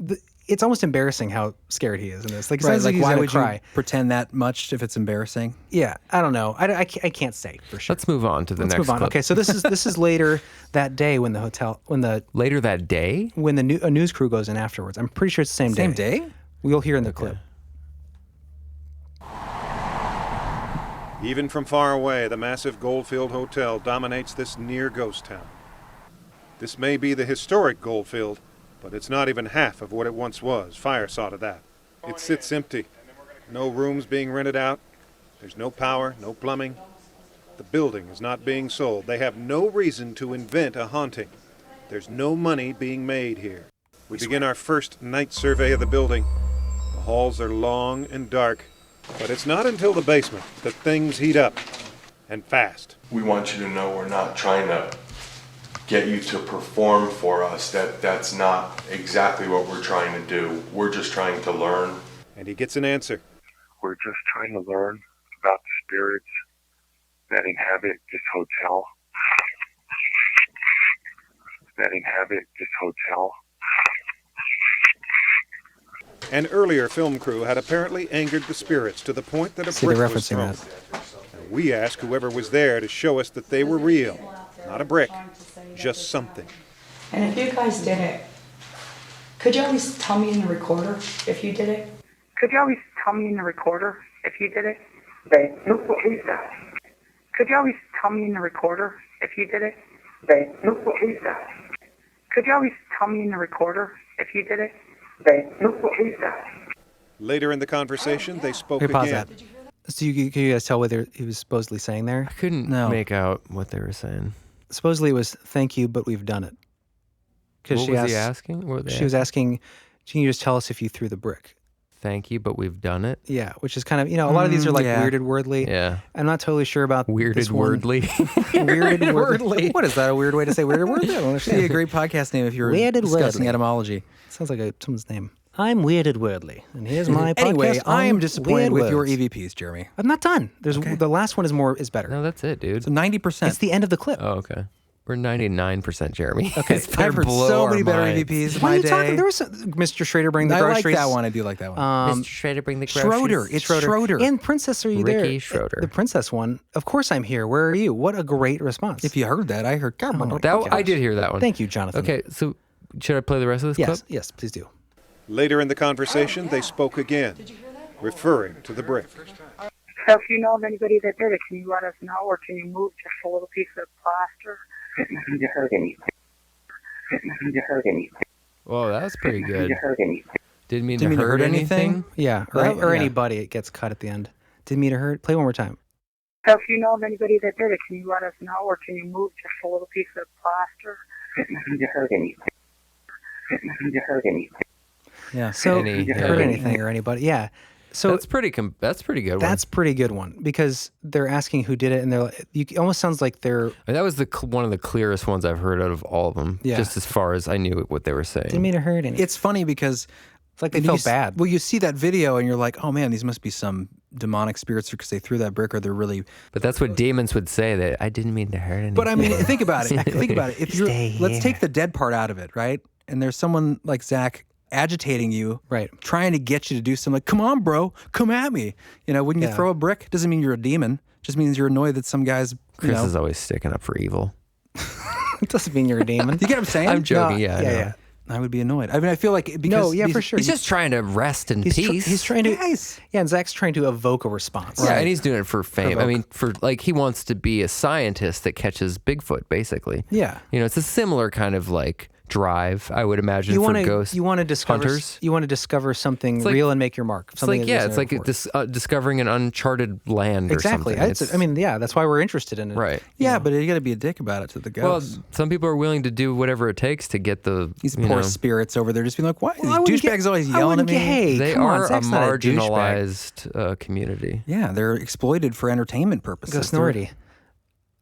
Speaker 2: It's almost embarrassing how scared he is in this. Like, it
Speaker 3: Right,
Speaker 2: sounds
Speaker 3: like
Speaker 2: he's
Speaker 3: why
Speaker 2: gonna
Speaker 3: would
Speaker 2: cry.
Speaker 3: you pretend that much if it's embarrassing?
Speaker 2: Yeah, I don't know. I can't say for sure.
Speaker 4: Let's move on to the
Speaker 2: Let's
Speaker 4: next
Speaker 2: move on.
Speaker 4: clip.
Speaker 2: Okay, so this is later that day when
Speaker 4: later that day
Speaker 2: when a news crew goes in afterwards. I'm pretty sure it's the same day.
Speaker 3: Same day?
Speaker 2: We'll hear in the clip.
Speaker 14: Even from far away, the massive Goldfield Hotel dominates this near ghost town. This may be the historic Goldfield, but it's not even half of what it once was. Fire saw to that. It sits empty. No rooms being rented out. There's no power, no plumbing. The building is not being sold. They have no reason to invent a haunting. There's no money being made here. We begin our first night survey of the building. The halls are long and dark, but it's not until the basement that things heat up, and fast.
Speaker 15: We want you to know we're not trying to get you to perform for us. That's not exactly what we're trying to do. We're just trying to learn.
Speaker 14: And he gets an answer.
Speaker 16: We're just trying to learn about the spirits that inhabit this hotel.
Speaker 14: An earlier film crew had apparently angered the spirits to the point that a brick was thrown. And we asked whoever was there to show us that they were real. Not a brick, just something.
Speaker 17: And if you guys did it, could you always tell me in the recorder if you did it? Could you always tell me in the recorder if you did it? Could you always tell me in the recorder if you did it? Could you always tell me in the recorder if you did it?
Speaker 14: Later in the conversation, they spoke
Speaker 2: Here, pause
Speaker 14: again.
Speaker 2: that. So can you guys tell what he was supposedly saying there?
Speaker 4: I couldn't make out what they were saying.
Speaker 2: Supposedly it was, thank you, but we've done it.
Speaker 4: What was he asking? What were they
Speaker 2: She was asking, can you just tell us if you threw the brick?
Speaker 4: Thank you, but we've done it.
Speaker 2: Yeah, which is kind of, a lot of these are like weirded wordly.
Speaker 4: Yeah.
Speaker 2: I'm not totally sure about
Speaker 4: weirded wordly.
Speaker 2: Weirded wordly. What is that, a weird way to say weirded wordly? I don't
Speaker 3: It'd be a great podcast name if you're
Speaker 2: Weirded
Speaker 3: discussing
Speaker 2: wordly.
Speaker 3: etymology.
Speaker 2: Sounds like someone's name. I'm Weirded Wordly, and here's my podcast.
Speaker 3: Anyway, I am
Speaker 2: on
Speaker 3: disappointed
Speaker 2: weird
Speaker 3: with your
Speaker 2: words.
Speaker 3: EVPs, Jeremy.
Speaker 2: I'm not done. The last one is better.
Speaker 4: No, that's it, dude.
Speaker 3: So 90%.
Speaker 2: It's the end of the clip.
Speaker 4: Oh, okay. We're 99%, Jeremy.
Speaker 2: Okay,
Speaker 3: I've heard so many better EVPs in
Speaker 2: What are
Speaker 3: my
Speaker 2: you
Speaker 3: day.
Speaker 2: talking? There was Mr. Schrader bring the
Speaker 3: I
Speaker 2: groceries.
Speaker 3: like that one. I do like that one.
Speaker 4: Mr. Schrader bring the groceries.
Speaker 3: Schroeder. It's Schroeder.
Speaker 2: And Princess, are you there?
Speaker 4: Ricky Schroeder.
Speaker 2: The princess one. Of course I'm here. Where are you? What a great response.
Speaker 3: If you heard that, I heard.
Speaker 4: I did hear that one.
Speaker 2: Thank you, Jonathan.
Speaker 4: Okay, so should I play the rest of this clip?
Speaker 2: Yes, please do.
Speaker 14: Later in the conversation, they spoke again, referring to the brick.
Speaker 17: So if you know of anybody that did it, can you let us know, or can you move just a little piece of plaster? Didn't mean to hurt anything.
Speaker 4: Whoa, that was pretty good. Didn't mean
Speaker 3: Didn't
Speaker 4: to hurt anything?
Speaker 2: Yeah, or anybody. It gets cut at the end. Didn't mean to hurt. Play one more time.
Speaker 17: So if you know of anybody that did it, can you let us know, or can you move just a little piece of plaster? Didn't mean to hurt anything.
Speaker 2: Yeah. So hurt anything or anybody. Yeah. So
Speaker 4: that's pretty good.
Speaker 2: That's pretty good one, because they're asking who did it, and they're like, it almost sounds like they're.
Speaker 4: That was one of the clearest ones I've heard out of all of them.
Speaker 2: Yeah.
Speaker 4: Just as far as I knew what they were saying.
Speaker 2: Didn't mean to hurt anything.
Speaker 3: It's funny because
Speaker 2: it's like they felt bad.
Speaker 3: Well, you see that video and you're like, oh man, these must be some demonic spirits because they threw that brick, or they're really.
Speaker 4: But that's what demons would say. That I didn't mean to hurt anything.
Speaker 3: But I mean, think about it. Think about it. If you're, let's take the dead part out of it, right? And there's someone like Zach agitating you,
Speaker 2: right?
Speaker 3: Trying to get you to do something like, come on, bro, come at me. When you throw a brick, doesn't mean you're a demon. Just means you're annoyed that some guys.
Speaker 4: Chris is always sticking up for evil.
Speaker 2: It doesn't mean you're a demon.
Speaker 3: You get what I'm saying?
Speaker 4: I'm joking.
Speaker 2: No,
Speaker 4: yeah.
Speaker 3: I would be annoyed. I mean, I feel like because
Speaker 2: for sure.
Speaker 4: He's just trying to rest in peace.
Speaker 2: He's trying to. Yeah, and Zach's trying to evoke a response.
Speaker 4: Yeah, and he's doing it for fame. I mean, he wants to be a scientist that catches Bigfoot, basically.
Speaker 2: Yeah.
Speaker 4: It's a similar kind of like drive, I would imagine, for ghost hunters.
Speaker 2: You want to discover something real and make your mark.
Speaker 4: It's like, it's like discovering an uncharted land or something.
Speaker 2: Exactly. That's why we're interested in it.
Speaker 4: Right.
Speaker 3: Yeah, but you got to be a dick about it to the ghosts.
Speaker 4: Well, some people are willing to do whatever it takes to get
Speaker 3: these poor spirits over there just being like, why? These douchebags always yelling at me.
Speaker 2: Hey,
Speaker 4: they are a marginalized community.
Speaker 3: Yeah, they're exploited for entertainment purposes.
Speaker 2: Ghost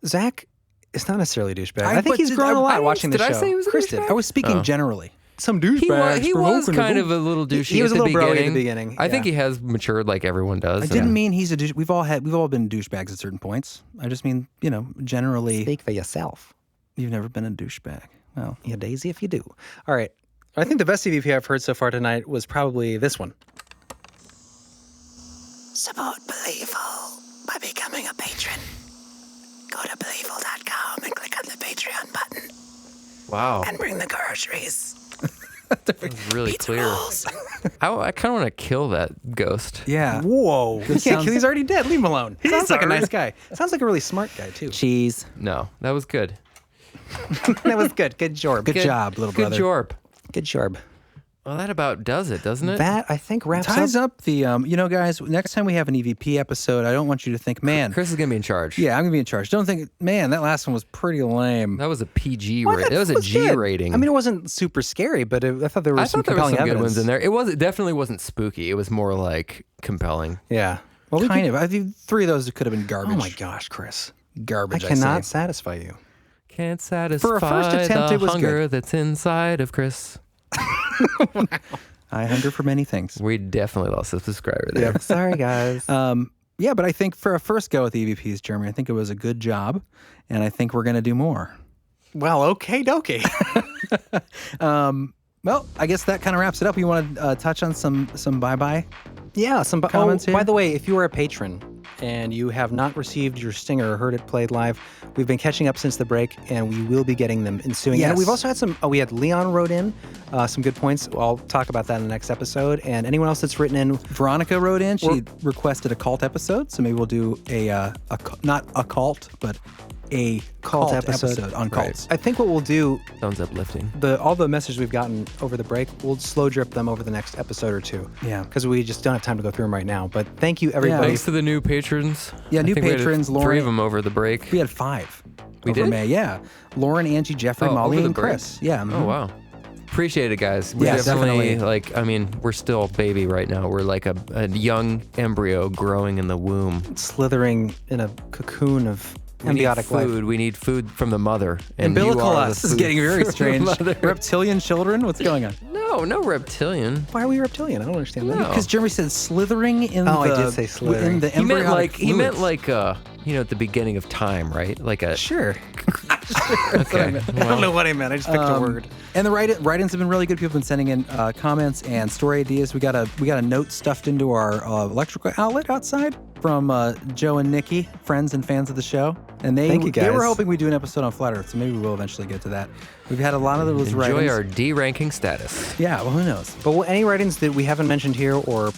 Speaker 2: Zach is not necessarily a douchebag. I think he's grown a lot watching the show.
Speaker 4: Did I say he was a douchebag?
Speaker 3: I was speaking generally.
Speaker 2: Some douchebag.
Speaker 4: He was kind of a little douchey.
Speaker 2: He was a little broy at the beginning.
Speaker 4: I think he has matured like everyone does.
Speaker 3: I didn't mean he's a douche. We've all been douchebags at certain points. I just mean, generally.
Speaker 2: Speak for yourself.
Speaker 3: You've never been a douchebag. Well,
Speaker 2: yeah, Daisy, if you do. All right. I think the best EVP I've heard so far tonight was probably this one.
Speaker 18: Support Believable by becoming a patron. Go to Believable.com and click on the Patreon button.
Speaker 4: Wow.
Speaker 18: And bring the groceries.
Speaker 4: That's really clear. I kind of want to kill that ghost.
Speaker 3: Yeah.
Speaker 2: Whoa. You can't kill. He's already dead. Leave him alone. He sounds like a nice guy. Sounds like a really smart guy, too.
Speaker 4: Cheese. No, that was good.
Speaker 2: That was good. Good job.
Speaker 3: Good job, little brother.
Speaker 4: Good job.
Speaker 2: Good job.
Speaker 4: Well, that about does it, doesn't it?
Speaker 2: That, I think, wraps
Speaker 3: Ties up the, guys, next time we have an EVP episode, I don't want you to think, man.
Speaker 4: Chris is going to be in charge.
Speaker 3: Yeah, I'm going to be in charge. Don't think, man, that last one was pretty lame.
Speaker 4: That was a PG rating. That was a G
Speaker 2: good.
Speaker 4: rating.
Speaker 2: I mean, it wasn't super scary, but I thought there was some compelling
Speaker 4: good
Speaker 2: evidence.
Speaker 4: ones in there. It definitely wasn't spooky. It was more like compelling.
Speaker 2: Yeah. Well,
Speaker 3: I think 3 of those could have been garbage.
Speaker 2: Oh my gosh, Chris.
Speaker 3: Garbage,
Speaker 2: I cannot satisfy you.
Speaker 4: Can't satisfy
Speaker 3: For a first attempt,
Speaker 4: the
Speaker 3: it was
Speaker 4: hunger
Speaker 3: good.
Speaker 4: that's inside of Chris.
Speaker 3: I hunger for many things.
Speaker 4: We definitely lost a subscriber there.
Speaker 2: Yeah. Sorry, guys.
Speaker 3: Yeah, but I think for a first go at the EVPs, Jeremy, I think it was a good job, and I think we're going to do more.
Speaker 2: Well, okay, dokie.
Speaker 3: Well, I guess that kind of wraps it up. You want to touch on some bye-bye?
Speaker 2: Yeah, some
Speaker 3: comments here?
Speaker 2: By the way, if you are a patron and you have not received your stinger or heard it played live, we've been catching up since the break, and we will be getting them ensuing.
Speaker 3: Yes.
Speaker 2: And we've also had we had Leon wrote in some good points. I'll talk about that in the next episode. And anyone else that's written in.
Speaker 3: Veronica wrote in. She requested a cult episode, so maybe we'll do not a cult, but a cult episode on cults.
Speaker 2: I think what we'll do.
Speaker 4: Sounds uplifting.
Speaker 2: All the messages we've gotten over the break, we'll slow drip them over the next episode or two.
Speaker 3: Yeah.
Speaker 2: Because we just don't have time to go through them right now. But thank you, everybody.
Speaker 4: Thanks to the new patrons.
Speaker 3: Yeah, new patrons.
Speaker 4: We had 3 of them over the break.
Speaker 3: We had 5.
Speaker 4: We
Speaker 3: over
Speaker 4: did?
Speaker 3: May. Yeah. Lauren, Angie, Jeffrey, Molly, and Chris. Yeah.
Speaker 4: Oh, wow. Appreciate it, guys. We're definitely we're still baby right now. We're like a young embryo growing in the womb.
Speaker 2: Slithering in a cocoon of embiotic life.
Speaker 4: We need food from the mother. And
Speaker 3: umbilical us. This is getting very strange. Reptilian children? What's going on?
Speaker 4: No reptilian.
Speaker 2: Why are we reptilian? I don't understand that.
Speaker 3: Because Jeremy said slithering in
Speaker 2: I did say slithering.
Speaker 3: In the embryonic
Speaker 4: he meant like at the beginning of time, right? Like a
Speaker 2: sure.
Speaker 4: Okay.
Speaker 2: I don't know what I meant. I just picked a word.
Speaker 3: And the write-ins have been really good. People have been sending in comments and story ideas. We got a note stuffed into our electrical outlet outside from Joe and Nikki, friends and fans of the show. And they were hoping we'd do an episode on Flat Earth, so maybe we'll eventually get to that. We've had a lot of those write-ins.
Speaker 4: Enjoy our D-ranking status.
Speaker 3: Yeah, well, who knows?
Speaker 2: But any write-ins that we haven't mentioned here or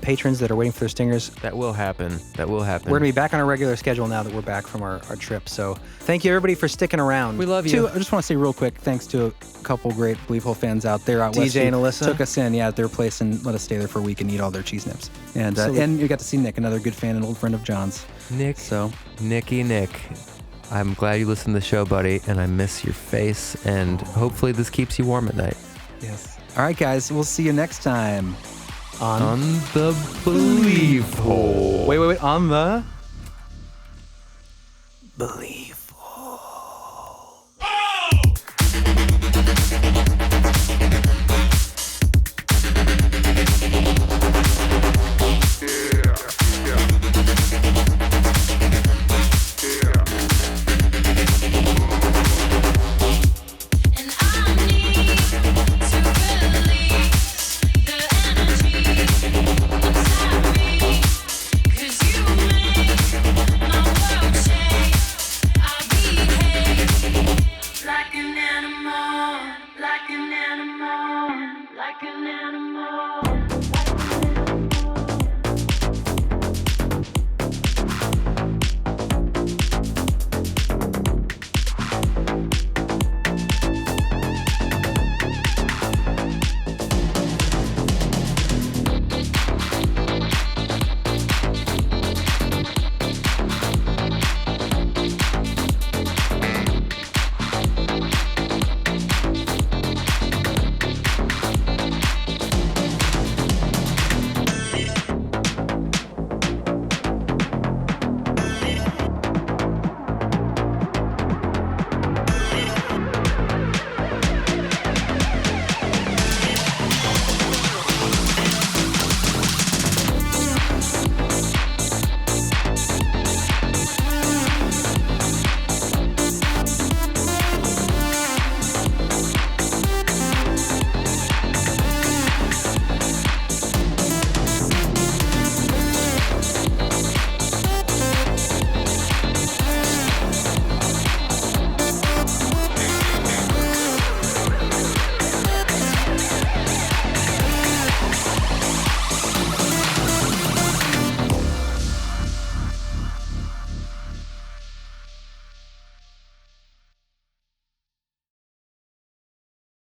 Speaker 2: patrons that are waiting for their stingers?
Speaker 4: That will happen.
Speaker 2: We're going to be back on our regular schedule now that we're back from our trip. So thank you, everybody, for sticking around.
Speaker 4: We love you.
Speaker 3: I just want to say real quick, thanks to a couple great Believe Hole fans out there out west.
Speaker 2: DJ and Alyssa.
Speaker 3: Took us in, at their place and let us stay there for a week and eat all their cheese nips. And you got to see Nick, another good fan and old friend of John's.
Speaker 4: Nick. I'm glad you listened to the show, buddy, and I miss your face, and hopefully this keeps you warm at night.
Speaker 2: Yes.
Speaker 3: All right, guys, we'll see you next time
Speaker 4: on the Believe Hole.
Speaker 2: Wait, on the
Speaker 18: Believe.